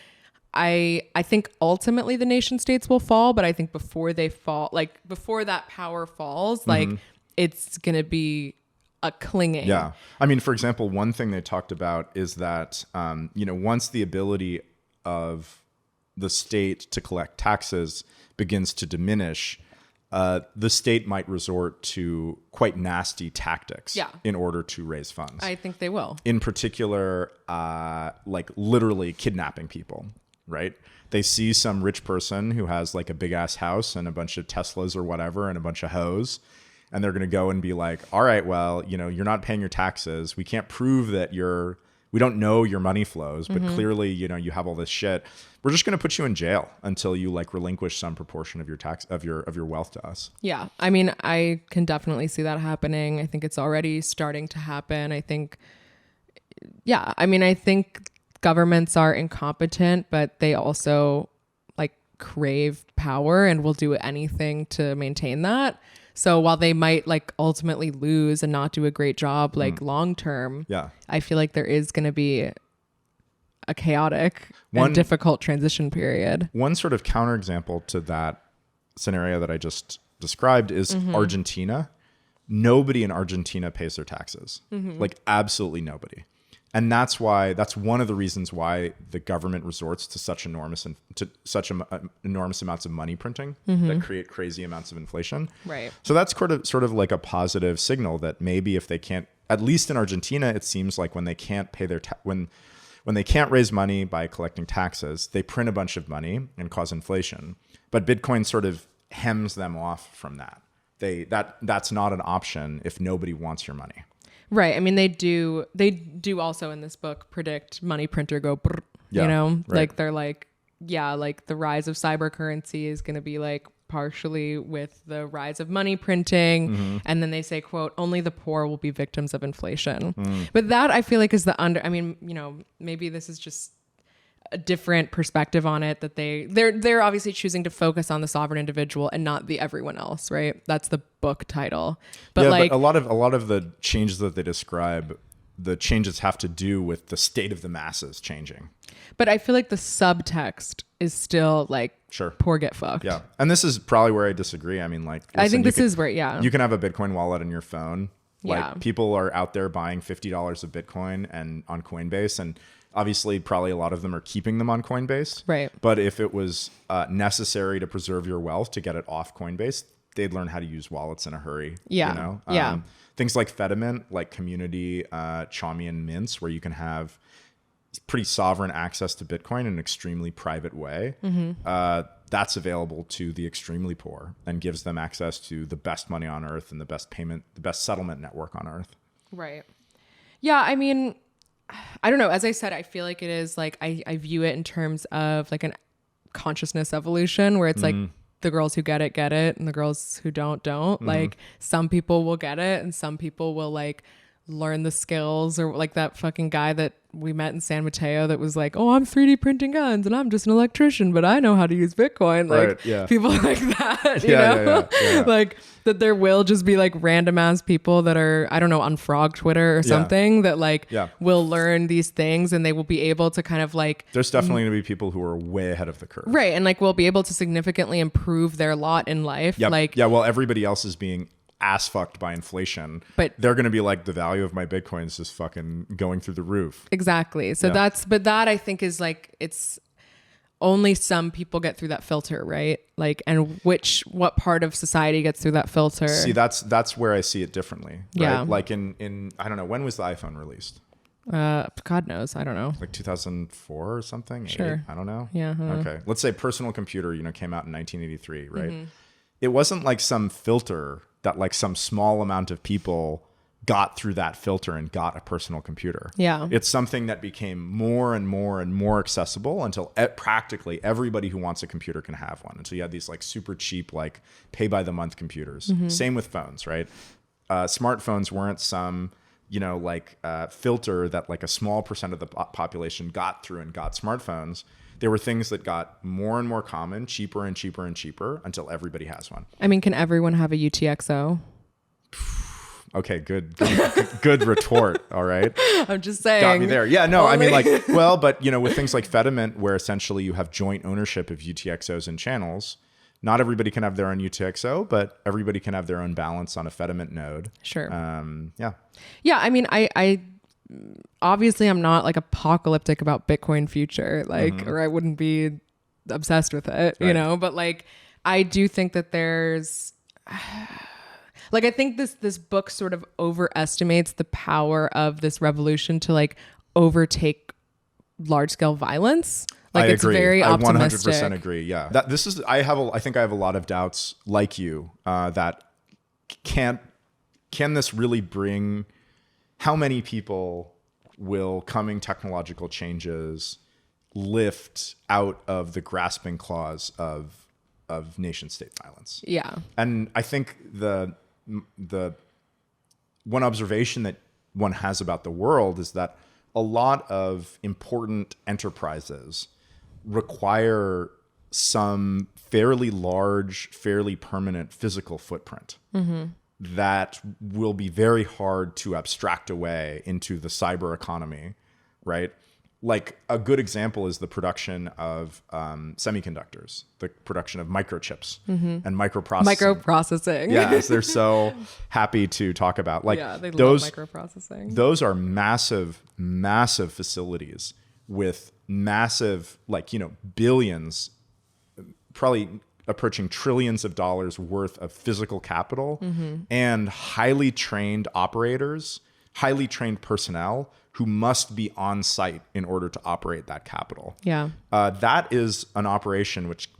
I think ultimately the nation states will fall. But I think before they fall, like before that power falls, like it's going to be a clinging. Yeah. I mean, for example, one thing they talked about is that, once the ability of the state to collect taxes begins to diminish, the state might resort to quite nasty tactics in order to raise funds. I think they will. In particular, like literally kidnapping people, right? They see some rich person who has like a big ass house and a bunch of Teslas or whatever and a bunch of hoes. And they're going to go and be like, all right, well, you're not paying your taxes. We can't prove that we don't know your money flows, but clearly, you have all this shit. We're just going to put you in jail until you like relinquish some proportion of your tax, of your wealth to us. Yeah. I mean, I can definitely see that happening. I think it's already starting to happen. I think governments are incompetent, but they also like crave power and will do anything to maintain that. So while they might like ultimately lose and not do a great job, like long term, I feel like there is going to be a chaotic and difficult transition period. One sort of counterexample to that scenario that I just described is Argentina. Nobody in Argentina pays their taxes, like absolutely nobody. And that's one of the reasons why the government resorts to such enormous amounts of money printing that create crazy amounts of inflation. Right. So that's sort of like a positive signal that maybe if they can't, at least in Argentina, it seems like when they can't pay their when they can't raise money by collecting taxes, they print a bunch of money and cause inflation. But Bitcoin sort of hems them off from that. That's not an option if nobody wants your money. Right. I mean, they do also in this book predict money printer go, brr, you know, right. like they're like, yeah, like the rise of cyber currency is going to be like partially with the rise of money printing. And then they say, quote, only the poor will be victims of inflation. But that I feel like is I mean, you know, maybe this is just a different perspective on it, that they're obviously choosing to focus on the sovereign individual and not the everyone else, right? That's the book title. But like but a lot of the changes that they describe, the changes have to do with the state of the masses changing. But I feel like the subtext is still like, sure, poor get fucked. Yeah. And this is probably where I disagree. I mean, like, listen, I think this is where, yeah. You can have a Bitcoin wallet on your phone. Like Yeah. people are out there buying $50 of Bitcoin and on Coinbase, and obviously probably a lot of them are keeping them on Coinbase. Right. But if it was necessary to preserve your wealth to get it off Coinbase, they'd learn how to use wallets in a hurry. Yeah. You know? Yeah. Things like Fedimint, like community Chaumian mints, where you can have pretty sovereign access to Bitcoin in an extremely private way. That's available to the extremely poor and gives them access to the best money on earth and the best settlement network on earth. Right. Yeah. I mean, I don't know. As I said, I feel like it is like, I view it in terms of like an consciousness evolution where it's like the girls who get it, and the girls who don't. Like some people will get it and some people will like learn the skills, or like that fucking guy that we met in San Mateo that was like, oh, I'm 3D printing guns and I'm just an electrician, but I know how to use Bitcoin. Like right, yeah. people like that, you know? Yeah. Like that there will just be like random ass people that are, I don't know, on Frog Twitter or something that like will learn these things and they will be able to kind of like, there's definitely going to be people who are way ahead of the curve. Right. And like will be able to significantly improve their lot in life. Yep. Like, yeah, well, everybody else is being ass fucked by inflation, but they're going to be like, the value of my Bitcoins is fucking going through the roof. Exactly. So that I think is like, it's only some people get through that filter, right? Like, and what part of society gets through that filter? See, that's where I see it differently. Right? Yeah. Like in, I don't know, when was the iPhone released? God knows. I don't know. Like 2004 or something? Sure. 8? I don't know. Yeah. Okay. Let's say personal computer, came out in 1983, right? It wasn't like some filter that like some small amount of people got through that filter and got a personal computer. Yeah. It's something that became more and more and more accessible until practically everybody who wants a computer can have one. And so you had these like super cheap, like pay by the month computers. Same with phones, right? Smartphones weren't some, filter that like a small percent of the population got through and got smartphones. There were things that got more and more common, cheaper and cheaper and cheaper until everybody has one. I mean, can everyone have a UTXO? Okay, good retort. All right. I'm just saying. Got me there. Yeah, no, I mean like, well, but with things like Fedimint, where essentially you have joint ownership of UTXOs and channels, not everybody can have their own UTXO, but everybody can have their own balance on a Fedimint node. Sure. Yeah. Yeah. I mean, I obviously I'm not like apocalyptic about Bitcoin future, like, or I wouldn't be obsessed with it, right. But like, I do think that there's like, I think this book sort of overestimates the power of this revolution to like overtake large scale violence. Like, it's very optimistic. I 100% agree. Yeah. I think I have a lot of doubts like you, that can this really bring, how many people will coming technological changes lift out of the grasping claws of nation state violence? Yeah. And I think the one observation that one has about the world is that a lot of important enterprises require some fairly large, fairly permanent physical footprint that will be very hard to abstract away into the cyber economy, right? like a good example is the production of semiconductors, the production of microchips and Microprocessing. Yes, they're so happy to talk about. Like, yeah, they those, love microprocessing. Those are massive, massive facilities with massive, like, you know, billions, probably approaching trillions of dollars worth of physical capital and highly trained operators, highly trained personnel who must be on site in order to operate that capital. Yeah. That is an operation which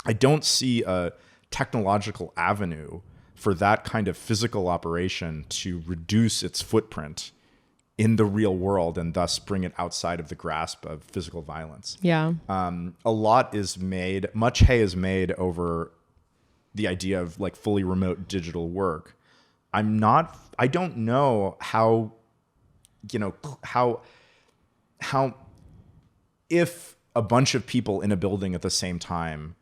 I don't see a technological avenue for that kind of physical operation to reduce its footprint in the real world and thus bring it outside of the grasp of physical violence. Yeah. Much hay is made over the idea of like fully remote digital work. I don't know how if a bunch of people in a building at the same time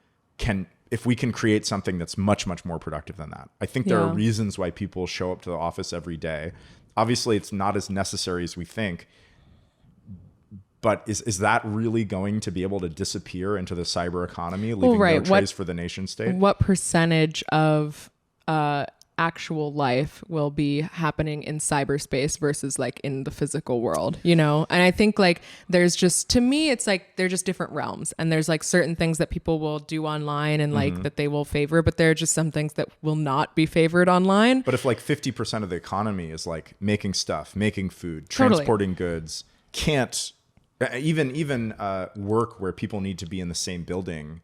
if we can create something that's much, much more productive than that. I think there are reasons why people show up to the office every day. Obviously, it's not as necessary as we think. But is that really going to be able to disappear into the cyber economy, leaving no trace for the nation state? What percentage of actual life will be happening in cyberspace versus like in the physical world, you know? And I think like there's just, to me, it's like they're just different realms, and there's like certain things that people will do online and like that they will favor, but there are just some things that will not be favored online. But if like 50% of the economy is like making stuff, making food, transporting goods, can't even work where people need to be in the same building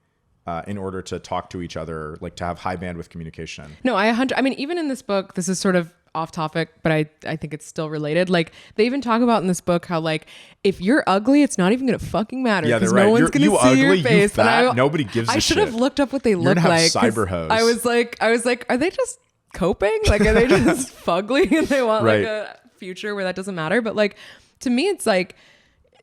in order to talk to each other, like to have high bandwidth communication. No, I mean, even in this book, this is sort of off topic, but I think it's still related. Like they even talk about in this book how like, if you're ugly, it's not even going to fucking matter because no one's going to see your face. You fat, nobody gives a shit. I should have looked up what they look like. Cyber hoes. I was like, are they just coping? Like, are they just fugly and they want like a future where that doesn't matter? But like, to me, it's like,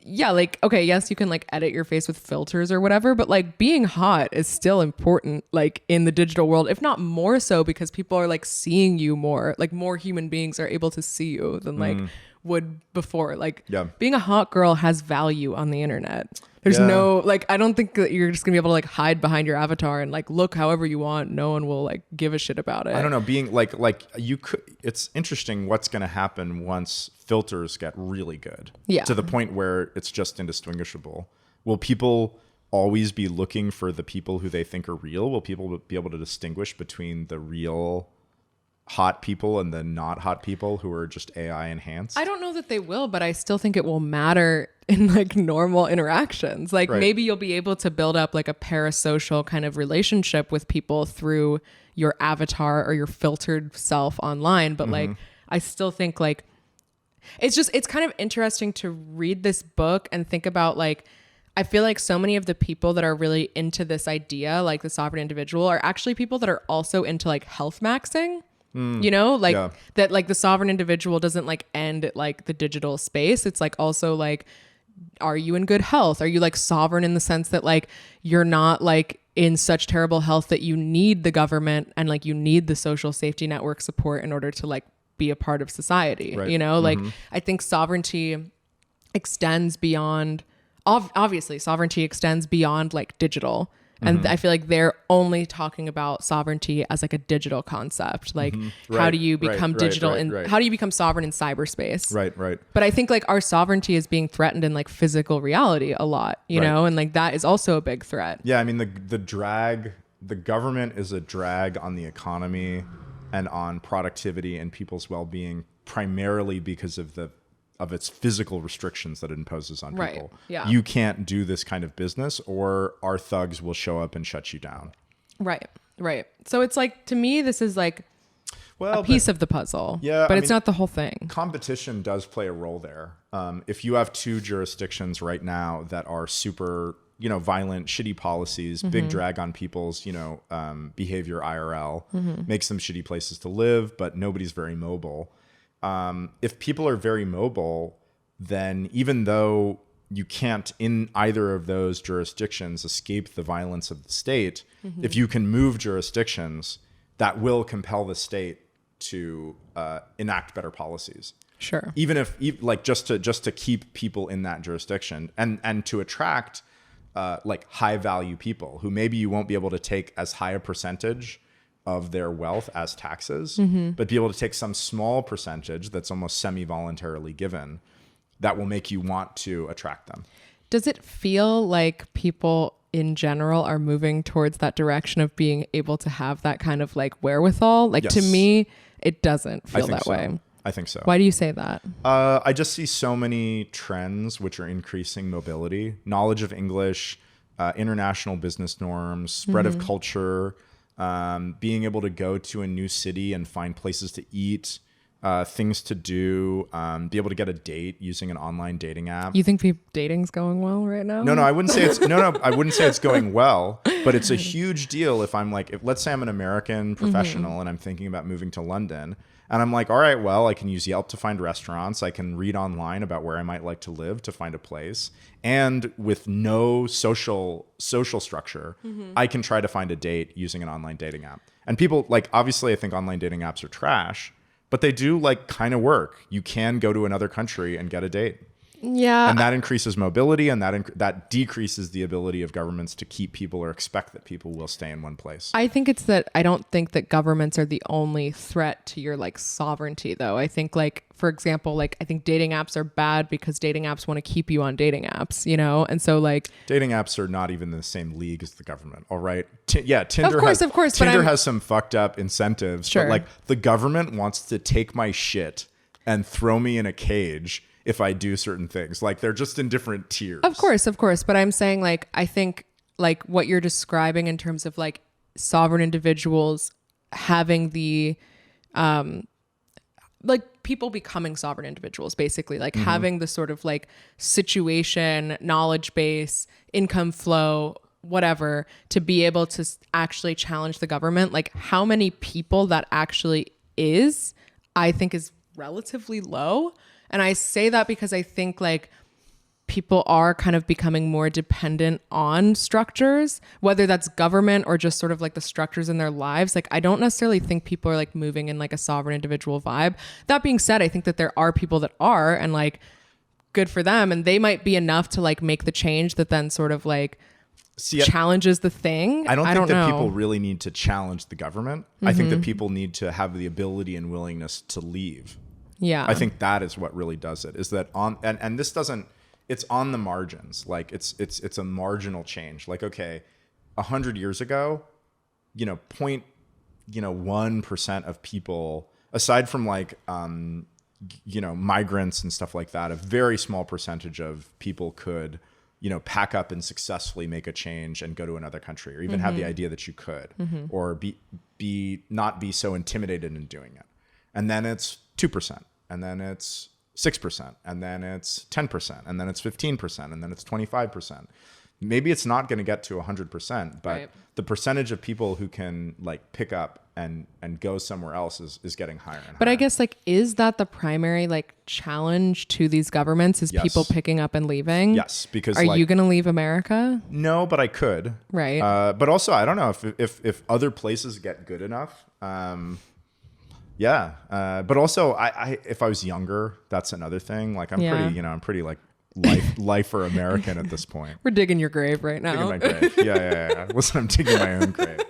yeah, like, okay, yes, you can like edit your face with filters or whatever, but like being hot is still important, like in the digital world, if not more so, because people are like seeing you more, like more human beings are able to see you than like would before. Like being a hot girl has value on the internet. There's no, like, I don't think that you're just gonna be able to like hide behind your avatar and like look however you want. No one will like give a shit about it. I don't know, being like you could, it's interesting what's gonna happen once filters get really good. Yeah. To the point where it's just indistinguishable. Will people always be looking for the people who they think are real? Will people be able to distinguish between the real hot people and the not hot people who are just AI enhanced? I don't know that they will, but I still think it will matter in like normal interactions. Like maybe you'll be able to build up like a parasocial kind of relationship with people through your avatar or your filtered self online. But like, I still think like, it's kind of interesting to read this book and think about like, I feel like so many of the people that are really into this idea, like the sovereign individual, are actually people that are also into like health maxing. You know, like that, like the sovereign individual doesn't like end at like the digital space. It's like also like, are you in good health? Are you like sovereign in the sense that like you're not like in such terrible health that you need the government and like you need the social safety network support in order to like be a part of society, you know? Like I think sovereignty extends beyond, obviously sovereignty extends beyond like digital. And I feel like they're only talking about sovereignty as like a digital concept. Like how do you become digital and how do you become sovereign in cyberspace? Right. But I think like our sovereignty is being threatened in like physical reality a lot, you know, and like that is also a big threat. Yeah. I mean, the government is a drag on the economy and on productivity and people's well-being, primarily because of its physical restrictions that it imposes on people. Yeah. You can't do this kind of business or our thugs will show up and shut you down. Right. So it's like, to me, this is like a piece of the puzzle, but it's not the whole thing. Competition does play a role there. If you have two jurisdictions right now that are super, you know, violent, shitty policies, big drag on people's, you know, behavior IRL, makes them shitty places to live, but nobody's very mobile. If people are very mobile, then even though you can't in either of those jurisdictions escape the violence of the state, if you can move jurisdictions, that will compel the state to enact better policies. Sure. Even if like just to keep people in that jurisdiction and to attract like high value people who maybe you won't be able to take as high a percentage of their wealth as taxes, but be able to take some small percentage that's almost semi-voluntarily given that will make you want to attract them. Does it feel like people in general are moving towards that direction of being able to have that kind of like wherewithal? Like, to me, it doesn't feel that way. I think so. Why do you say that? I just see so many trends which are increasing mobility, knowledge of English, international business norms, spread of culture, being able to go to a new city and find places to eat, things to do, be able to get a date using an online dating app. You think dating's going well right now? No, I wouldn't say it's I wouldn't say it's going well, but it's a huge deal if I'm like, let's say I'm an American professional and I'm thinking about moving to London. And I'm like, all right, well, I can use Yelp to find restaurants. I can read online about where I might like to live to find a place. And with no social structure, I can try to find a date using an online dating app. And people, like, obviously, I think online dating apps are trash, but they do like kind of work. You can go to another country and get a date. Yeah. And that increases mobility, and that decreases the ability of governments to keep people or expect that people will stay in one place. I think it's that I don't think that governments are the only threat to your like sovereignty, though. I think, like, for example, like, I think dating apps are bad because dating apps want to keep you on dating apps, you know? And so, like, dating apps are not even in the same league as the government. All right. Tinder of course, Tinder has some fucked up incentives, sure, but like the government wants to take my shit and throw me in a cage if I do certain things. Like, they're just in different tiers. Of course. But I'm saying, like, I think like what you're describing in terms of like sovereign individuals having the, like people becoming sovereign individuals, basically, like having the sort of like situation, knowledge base, income flow, whatever, to be able to actually challenge the government. Like, how many people that actually is, I think is relatively low. And I say that because I think like people are kind of becoming more dependent on structures, whether that's government or just sort of like the structures in their lives. Like, I don't necessarily think people are like moving in like a sovereign individual vibe. That being said, I think that there are people that are, and like, good for them. And they might be enough to like make the change that then sort of like challenges the thing. I don't think that people really need to challenge the government. I think that people need to have the ability and willingness to leave. Yeah. I think that is what really does it, is that and this doesn't, it's on the margins. Like, it's a marginal change. Like, okay, 100 years ago, 1% of people, aside from like, migrants and stuff like that, a very small percentage of people could, pack up and successfully make a change and go to another country, or even have the idea that you could, or not be so intimidated in doing it. And then it's 2%, and then it's 6%, and then it's 10%, and then it's 15%, and then it's 25%. Maybe it's not going to get to 100%, but the percentage of people who can like pick up and go somewhere else is getting higher and higher. But I guess, like, is that the primary like challenge to these governments, is people picking up and leaving? Yes, because are you going to leave America? No, but I could. Right. But also, I don't know if other places get good enough. But also, I if I was younger, that's another thing. Like, I'm pretty like lifer American at this point. We're digging your grave right now. Digging my grave. Yeah. Listen, I'm digging my own grave.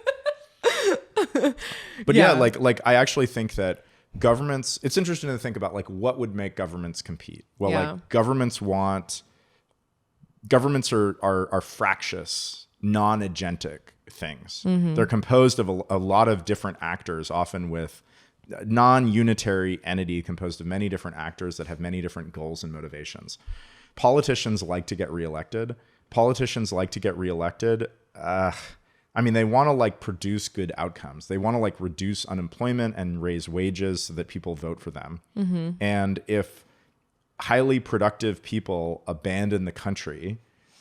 But like I actually think that governments, it's interesting to think about like what would make governments compete. Well, like governments are fractious, non-agentic things. They're composed of a lot of different actors, often with non-unitary entity composed of many different actors that have many different goals and motivations. Politicians like to get reelected. They want to like produce good outcomes. They want to like reduce unemployment and raise wages so that people vote for them. And if highly productive people abandon the country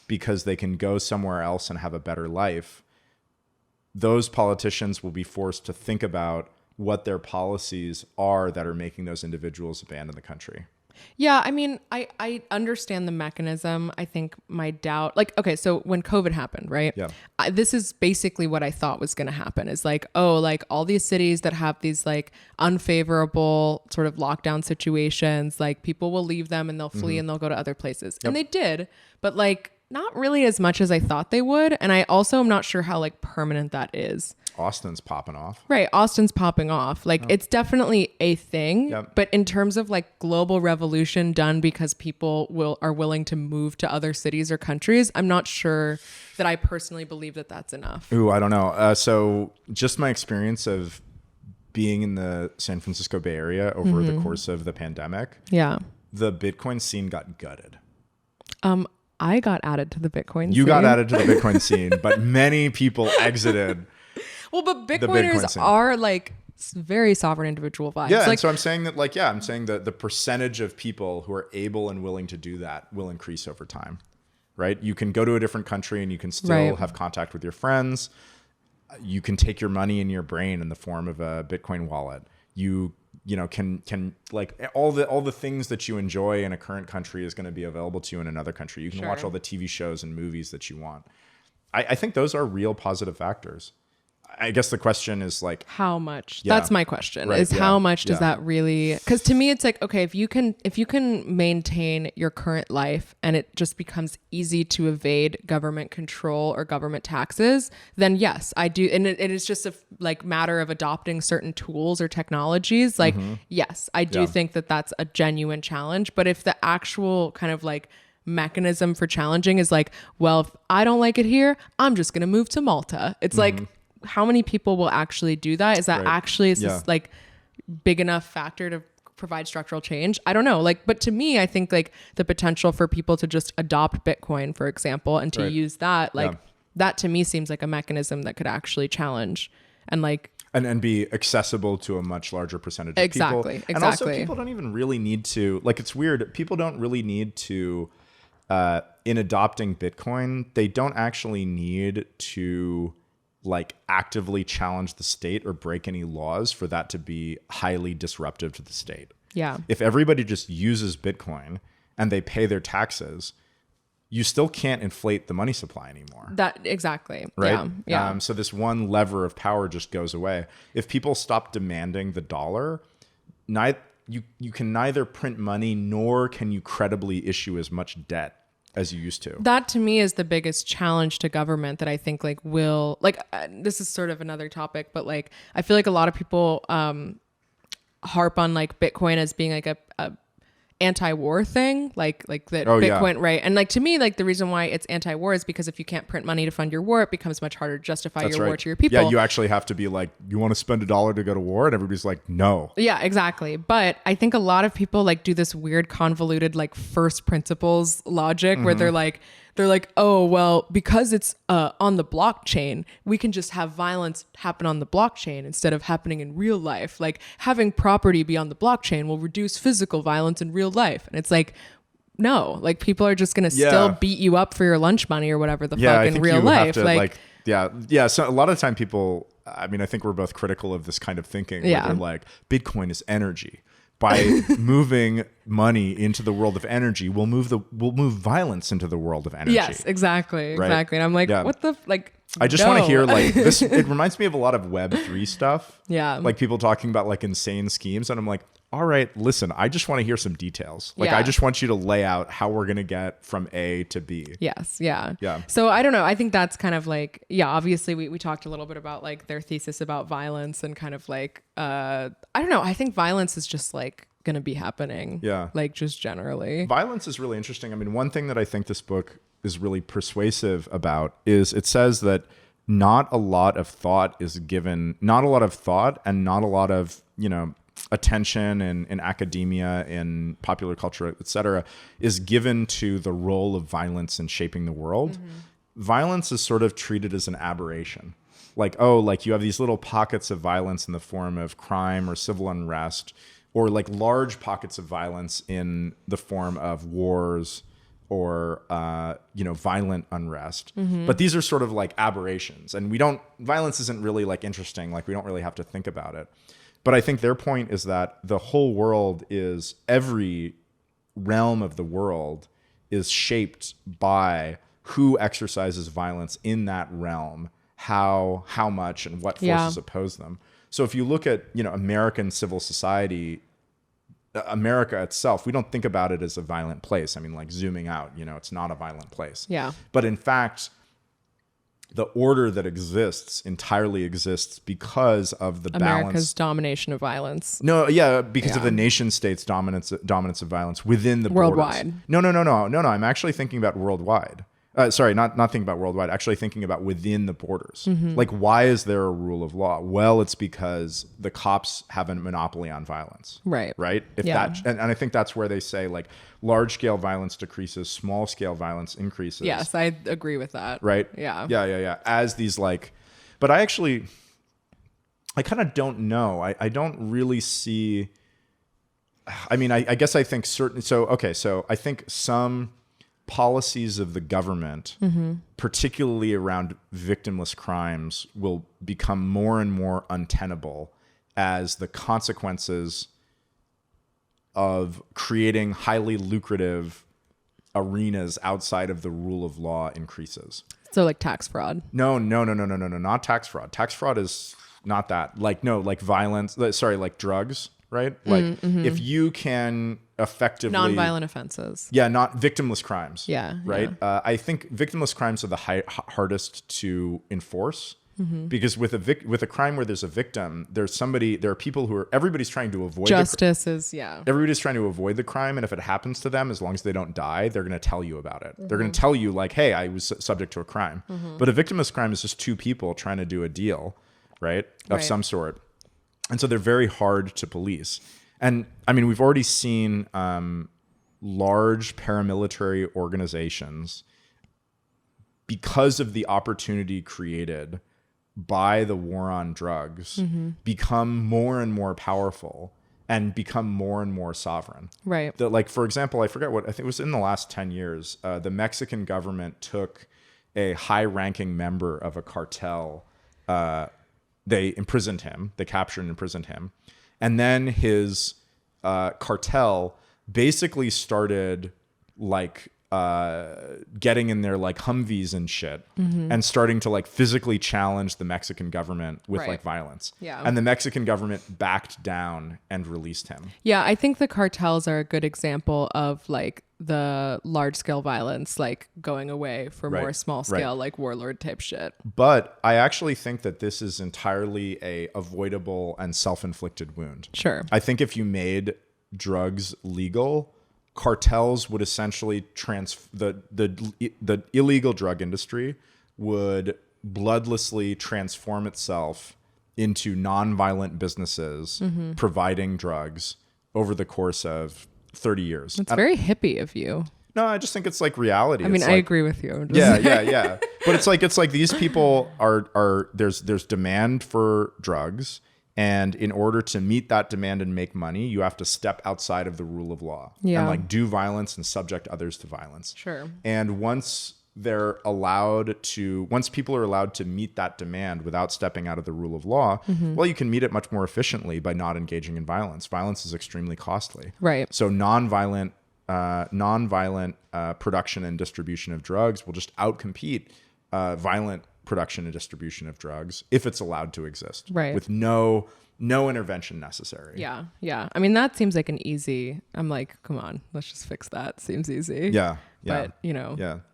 because they can go somewhere else and have a better life, those politicians will be forced to think about what their policies are that are making those individuals abandon the country. Yeah, I mean, I understand the mechanism. I think my doubt, like, okay, so when COVID happened, right? Yeah. This is basically what I thought was going to happen is like, oh, like all these cities that have these like unfavorable sort of lockdown situations, like people will leave them and they'll flee and they'll go to other places. Yep. And they did, but like not really as much as I thought they would. And I also am not sure how like permanent that is. Austin's popping off. Right. Austin's popping off. Like it's definitely a thing, but in terms of like global revolution done because people are willing to move to other cities or countries, I'm not sure that I personally believe that that's enough. Ooh, I don't know. So just my experience of being in the San Francisco Bay Area over the course of the pandemic. Yeah. The Bitcoin scene got gutted. I got added to the Bitcoin scene. You got added to the Bitcoin scene, but many people exited. Well, but Bitcoiners are like very sovereign individual vibes. Yeah, like, and so I'm saying that, like, I'm saying that the percentage of people who are able and willing to do that will increase over time, right? You can go to a different country and you can still have contact with your friends. You can take your money in your brain in the form of a Bitcoin wallet. You know, can like all the things that you enjoy in a current country is going to be available to you in another country. You can watch all the TV shows and movies that you want. I think those are real positive factors. I guess the question is like how much. That's my question. Is how much does that really? Because to me, it's like, okay, if you can maintain your current life and it just becomes easy to evade government control or government taxes, then yes, I do. And it is just a like matter of adopting certain tools or technologies. Like yes, I do think that that's a genuine challenge. But if the actual kind of like mechanism for challenging is like, well, if I don't like it here, I'm just gonna move to Malta. It's like, how many people will actually do that? Is that actually this like big enough factor to provide structural change? I don't know. Like, but to me, I think like the potential for people to just adopt Bitcoin, for example, and to use that, like that to me seems like a mechanism that could actually challenge and like and be accessible to a much larger percentage of people. Exactly. And also people don't even really need to, like, it's weird. People don't really need to, in adopting Bitcoin, they don't actually need to like actively challenge the state or break any laws for that to be highly disruptive to the state. Yeah. If everybody just uses Bitcoin and they pay their taxes, you still can't inflate the money supply anymore. That exactly. Right. Yeah. So this one lever of power just goes away. If people stop demanding the dollar, you can neither print money nor can you credibly issue as much debt as you used to. That to me is the biggest challenge to government that I think like will like this is sort of another topic, but like I feel like a lot of people harp on like Bitcoin as being like a anti-war thing, like that Bitcoin, right? And like to me, like the reason why it's anti-war is because if you can't print money to fund your war, it becomes much harder to justify your war to your people. Yeah, you actually have to be like, you want to spend $1 to go to war, and everybody's like, no. Yeah, exactly. But I think a lot of people like do this weird convoluted like first principles logic where they're like, oh, well, because it's on the blockchain, we can just have violence happen on the blockchain instead of happening in real life. Like having property be on the blockchain will reduce physical violence in real life. And it's like, no, like people are just going to still beat you up for your lunch money or whatever the fuck in real life. Yeah. So a lot of the time people, I mean, I think we're both critical of this kind of thinking where they're like, Bitcoin is energy. By moving money into the world of energy, we'll move violence into the world of energy. Yes, exactly. Right? Exactly. And I'm like, what the like I just want to hear like this. It reminds me of a lot of Web3 stuff. Yeah. Like people talking about like insane schemes. And I'm like, all right, listen, I just want to hear some details. Like I just want you to lay out how we're going to get from A to B. Yes. Yeah. Yeah. So I don't know. I think that's kind of like, obviously we talked a little bit about like their thesis about violence and kind of like, I don't know. I think violence is just like going to be happening. Yeah. Like just generally. Violence is really interesting. I mean, one thing that I think this book is really persuasive about is it says that not a lot of thought is given, not a lot of thought and not a lot of, attention in academia, in popular culture, et cetera, is given to the role of violence in shaping the world. Violence is sort of treated as an aberration. Like, oh, like you have these little pockets of violence in the form of crime or civil unrest, or like large pockets of violence in the form of wars or, violent unrest. But these are sort of like aberrations, and violence isn't really like interesting. Like we don't really have to think about it. But I think their point is that the whole world is every realm of the world is shaped by who exercises violence in that realm, how much, and what forces oppose them. So if you look at, American civil society, America itself, we don't think about it as a violent place. I mean, like zooming out, it's not a violent place. Yeah. But in fact, the order that entirely exists because of the America's domination of violence. No, yeah, because of the nation state's dominance of violence within the worldwide. Borders. No. I'm actually thinking about worldwide. Sorry, not thinking about worldwide. Actually thinking about within the borders. Mm-hmm. Like, why is there a rule of law? Well, it's because the cops have a monopoly on violence. Right. Right. And I think that's where they say like large scale violence decreases, small scale violence increases. Yes, I agree with that. Right. Yeah. As these but I kind of don't know. I don't really see. I mean, I guess I think certain. So I think some policies of the government, particularly around victimless crimes, will become more and more untenable as the consequences of creating highly lucrative arenas outside of the rule of law increases. So like tax fraud? No, not tax fraud. Tax fraud is not that. Like violence. Like drugs. Right? Like if you can effectively nonviolent offenses. Yeah, not victimless crimes. Yeah. Right. Yeah. I think victimless crimes are the hardest to enforce because with a crime where there's a victim, there are people everybody's trying to avoid justice. Everybody's trying to avoid the crime, and if it happens to them, as long as they don't die, they're going to tell you about it. They're going to tell you like, hey, I was subject to a crime. But a victimless crime is just two people trying to do a deal, right? Of some sort. And so they're very hard to police. And I mean, we've already seen large paramilitary organizations, because of the opportunity created by the war on drugs, become more and more powerful and become more and more sovereign. Right. Like, for example, I forget I think it was in the last 10 years, the Mexican government took a high-ranking member of a cartel. They imprisoned him. They captured and imprisoned him. And then his cartel basically started like getting in their like Humvees and shit and starting to like physically challenge the Mexican government with like violence. Yeah. And the Mexican government backed down and released him. Yeah, I think the cartels are a good example of like the large scale violence like going away for more small scale like warlord type shit. But I actually think that this is entirely a avoidable and self-inflicted wound. Sure. I think if you made drugs legal, cartels would essentially the illegal drug industry would bloodlessly transform itself into non-violent businesses providing drugs over the course of 30 years. It's very hippie of you. No, I just think it's like reality. I mean, I agree with you. Yeah. But it's like these people are there's demand for drugs, and in order to meet that demand and make money, you have to step outside of the rule of law and like do violence and subject others to violence. Sure. And once people are allowed to meet that demand without stepping out of the rule of law, well, you can meet it much more efficiently by not engaging in violence. Violence is extremely costly. Right. So nonviolent production and distribution of drugs will just outcompete violent production and distribution of drugs if it's allowed to exist. Right. With no intervention necessary. Yeah. I mean, that seems like an easy. I'm like, come on, let's just fix that. Seems easy. Yeah. But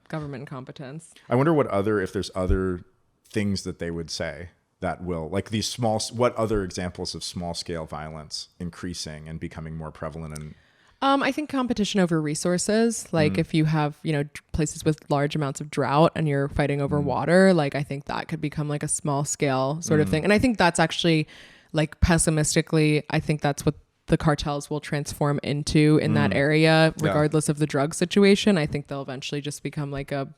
government incompetence. I wonder if there's other things that they would say that will, like these what other examples of small scale violence increasing and becoming more prevalent and I think competition over resources, like if you have, places with large amounts of drought and you're fighting over water, like I think that could become like a small scale sort of thing. And I think that's actually like pessimistically, I think that's what the cartels will transform into in that area, regardless of the drug situation. I think they'll eventually just become like a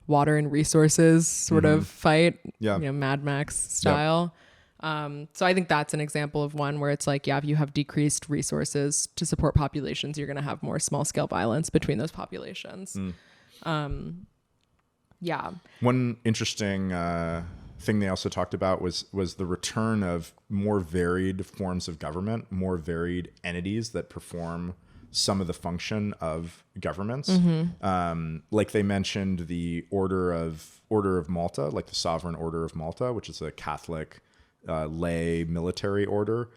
water and resources sort of fight, Mad Max style. So I think that's an example of one where it's like, if you have decreased resources to support populations, you're going to have more small scale violence between those populations. One interesting thing they also talked about was the return of more varied forms of government, more varied entities that perform some of the function of governments. Mm-hmm. Like they mentioned the Order of Malta, like the Sovereign Order of Malta, which is a Catholic lay military order,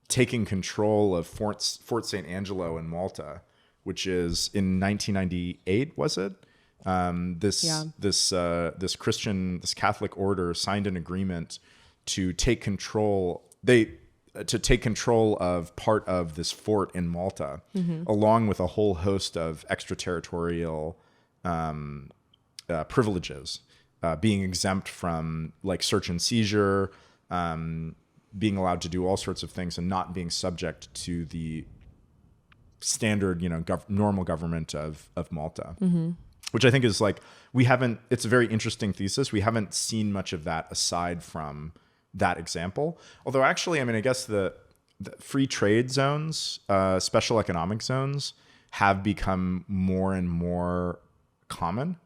taking control of Fort St. Angelo in Malta, which is in 1998, was it? This Catholic order signed an agreement to take control. To take control of part of this fort in Malta, along with a whole host of extraterritorial privileges, being exempt from like search and seizure, being allowed to do all sorts of things, and not being subject to the standard, normal government of Malta. Which I think is like, it's a very interesting thesis. We haven't seen much of that aside from that example. Although actually, I mean, I guess the free trade zones, special economic zones have become more and more common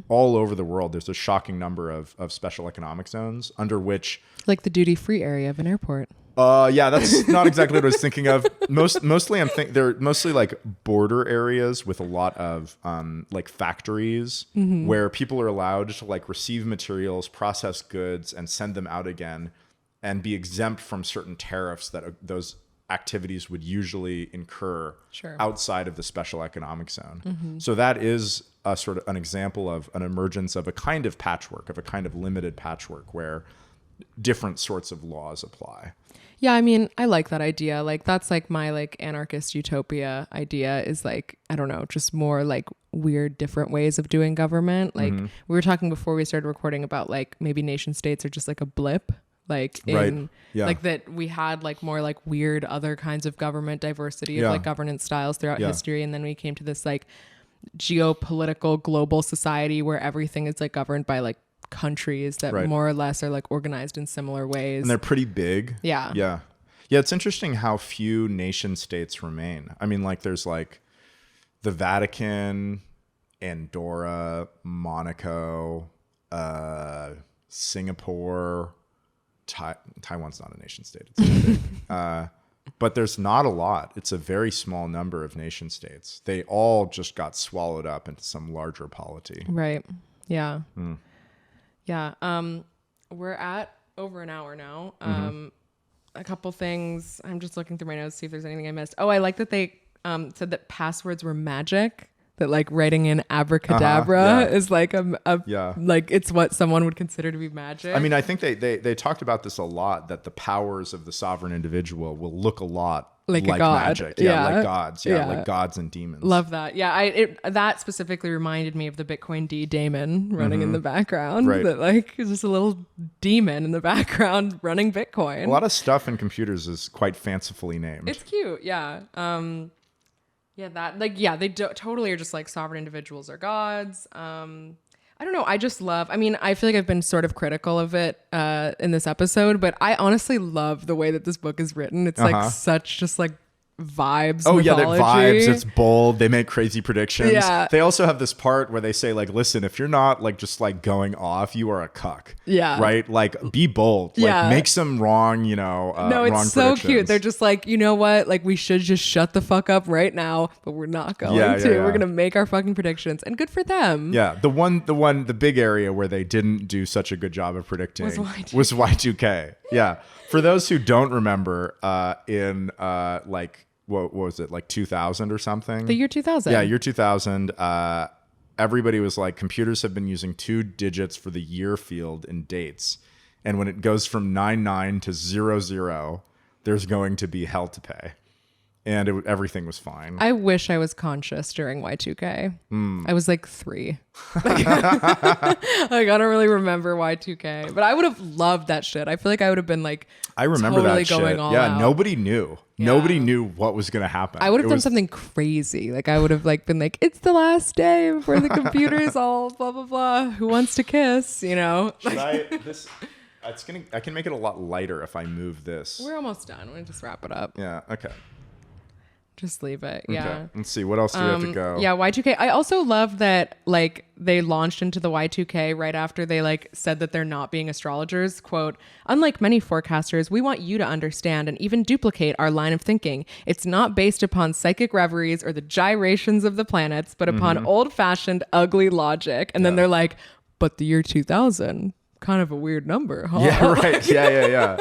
all over the world. There's a shocking number of special economic zones under which... Like the duty-free area of an airport. Yeah, that's not exactly what I was thinking of. Mostly they're mostly like border areas with a lot of like factories where people are allowed to like receive materials, process goods, and send them out again, and be exempt from certain tariffs that those activities would usually incur outside of the special economic zone. So that is a sort of an example of an emergence of a kind of patchwork, of a kind of limited patchwork where different sorts of laws apply. Yeah, I mean, I like that idea. Like, that's like my like anarchist utopia idea is like, I don't know, just more like weird, different ways of doing government. Like we were talking before we started recording about like maybe nation states are just like a blip, like in like that we had like more like weird other kinds of government diversity of like governance styles throughout history. And then we came to this like geopolitical global society where everything is like governed by like countries that more or less are like organized in similar ways, and they're pretty big. Yeah, it's interesting how few nation states remain. I mean, like there's like the Vatican, Andorra, Monaco, Singapore, Taiwan's not a nation state, it's big. But there's not a lot. It's a very small number of nation states. They all just got swallowed up into some larger polity. Right. Yeah. Yeah. We're at over an hour now. A couple things. I'm just looking through my notes to see if there's anything I missed. Oh, I like that they said that passwords were magic. That like writing in abracadabra is like like it's what someone would consider to be magic. I mean, I think they talked about this a lot, that the powers of the sovereign individual will look a lot like magic. Like gods. Like gods and demons. Love that. Yeah, that specifically reminded me of the Bitcoin D daemon running in the background. Right. That like is just a little demon in the background running Bitcoin. A lot of stuff in computers is quite fancifully named. It's cute. Yeah. They totally are just like sovereign individuals are gods. I don't know. I just love, I mean, I feel like I've been sort of critical of it in this episode, but I honestly love the way that this book is written. It's like such just like vibes. Oh mythology. Yeah, they're vibes. It's bold. They make crazy predictions. Yeah. They also have this part where they say like, listen, if you're not like just like going off, you are a cuck. Yeah. Right? Like be bold. Like make some wrong, no, it's so cute. They're just like, you know what? Like we should just shut the fuck up right now, but we're not going to. We're going to make our fucking predictions, and good for them. Yeah. The big area where they didn't do such a good job of predicting was Y2K. Yeah. For those who don't remember, in like, what was it, like 2000 or something? The year 2000. Yeah, year 2000. Everybody was like, computers have been using 2 digits for the year field in dates. And when it goes from 99 to 00, there's going to be hell to pay. And everything was fine. I wish I was conscious during Y2K. I was like 3. Like, I don't really remember Y2K, but I would have loved that shit. I feel like I would have been like, I remember totally that going shit. all Yeah, out. Nobody knew. Yeah. Nobody knew what was going to happen. I would have done something crazy. Like I would have like been like, it's the last day before the computers all blah blah blah. Who wants to kiss? You know. Should I can make it a lot lighter if I move this. We're almost done. We're gonna just wrap it up. Yeah. Okay. Just leave it. Yeah. Okay. Let's see. What else do we have to go? Yeah. Y2K. I also love that like they launched into the Y2K right after they like said that they're not being astrologers. Quote, unlike many forecasters, we want you to understand and even duplicate our line of thinking. It's not based upon psychic reveries or the gyrations of the planets, but upon old fashioned ugly logic. And then they're like, but the year 2000, kind of a weird number, huh? Yeah, right. Yeah.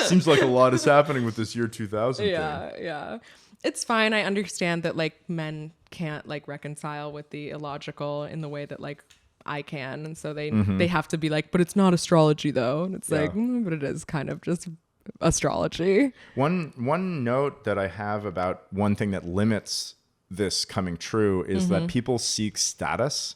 Seems like a lot is happening with this year 2000 thing. Yeah. It's fine. I understand that like men can't like reconcile with the illogical in the way that like I can. And so they have to be like, but it's not astrology though. And it's like, but it is kind of just astrology. One note that I have about one thing that limits this coming true is that people seek status.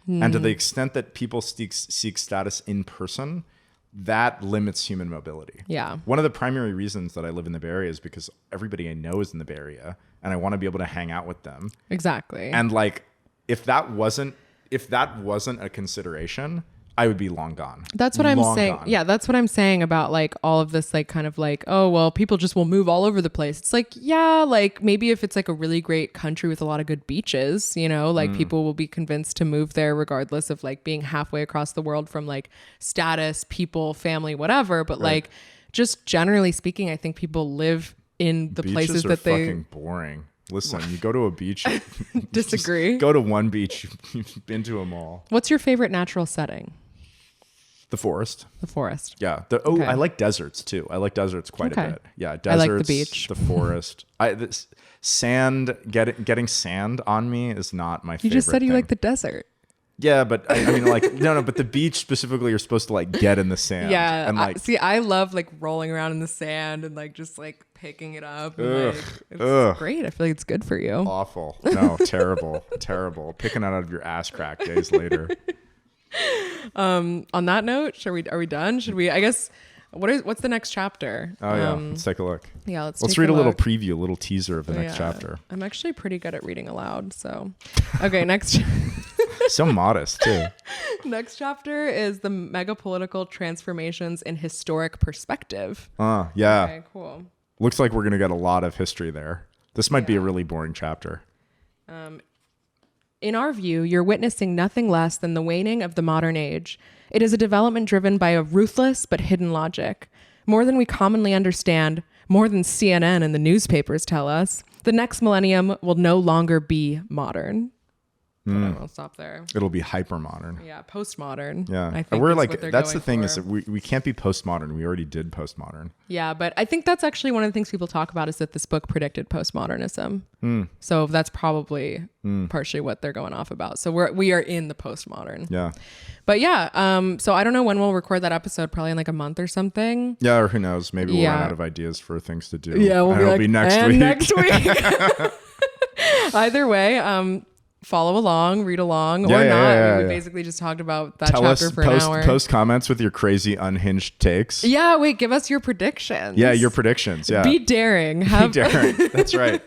And to the extent that people seek status in person, that limits human mobility. Yeah. One of the primary reasons that I live in the Bay Area is because everybody I know is in the Bay Area and I want to be able to hang out with them. Exactly. And like, if that wasn't a consideration, I would be long gone. That's what I'm saying. Gone. Yeah, that's what I'm saying about like all of this, like kind of like, oh, well, people just will move all over the place. It's like, yeah, like maybe if it's like a really great country with a lot of good beaches, you know, like people will be convinced to move there regardless of like being halfway across the world from like status, people, family, whatever. But like just generally speaking, I think people live in the places that they... fucking boring. Listen, you go to a beach. Disagree. Go to one beach. You've been to them all. What's your favorite natural setting? The forest. The forest. Yeah. I like deserts too. I like deserts quite a bit. Yeah. Deserts. I like the beach. The forest. Sand. Getting sand on me is not my favorite. You just said you thing. like the desert. Yeah, but I mean, like, no, but the beach specifically, you're supposed to like get in the sand. Yeah, and like, I love like rolling around in the sand and like just like picking it up. And, it's great. I feel like it's good for you. Awful. No, terrible, terrible. Picking it out of your ass crack days later. On that note, are we done? Should we? I guess. What's the next chapter? Oh yeah, let's take a look. Yeah, let's read a little preview, a little teaser of the next chapter. I'm actually pretty good at reading aloud, so okay. Next. So modest too. Next chapter is the megapolitical transformations in historic perspective. Yeah. Okay, cool. Looks like we're gonna get a lot of history there. This might be a really boring chapter. In our view, you're witnessing nothing less than the waning of the modern age. It is a development driven by a ruthless but hidden logic. More than we commonly understand, more than CNN and the newspapers tell us, the next millennium will no longer be modern. I'll stop there. It'll be hyper modern. Yeah, postmodern. Yeah, I think we're like that's the thing is that we can't be postmodern. We already did postmodern. Yeah, but I think that's actually one of the things people talk about is that this book predicted postmodernism. So that's probably partially what they're going off about. So we are in the postmodern. Yeah. But yeah, so I don't know when we'll record that episode. Probably in like a month or something. Yeah, or who knows? Maybe we'll run out of ideas for things to do. Yeah, it'll be next week. Next week. Either way, follow along, read along, or not. We basically just talked about that chapter for an hour. Post comments with your crazy unhinged takes. Yeah, wait, give us your predictions. Yeah, your predictions. Yeah, be daring. Be daring. That's right.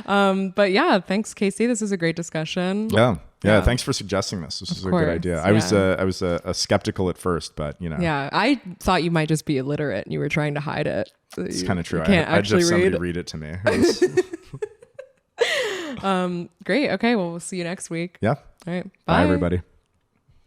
But yeah, thanks, Casey. This was a great discussion. Yeah. Thanks for suggesting this. This is a good idea. Yeah. I was a skeptical at first, but you know. Yeah, I thought you might just be illiterate and you were trying to hide it. So it's kind of true. I just somebody read it to me. Great. Okay. Well, we'll see you next week. Yeah. All right. Bye everybody.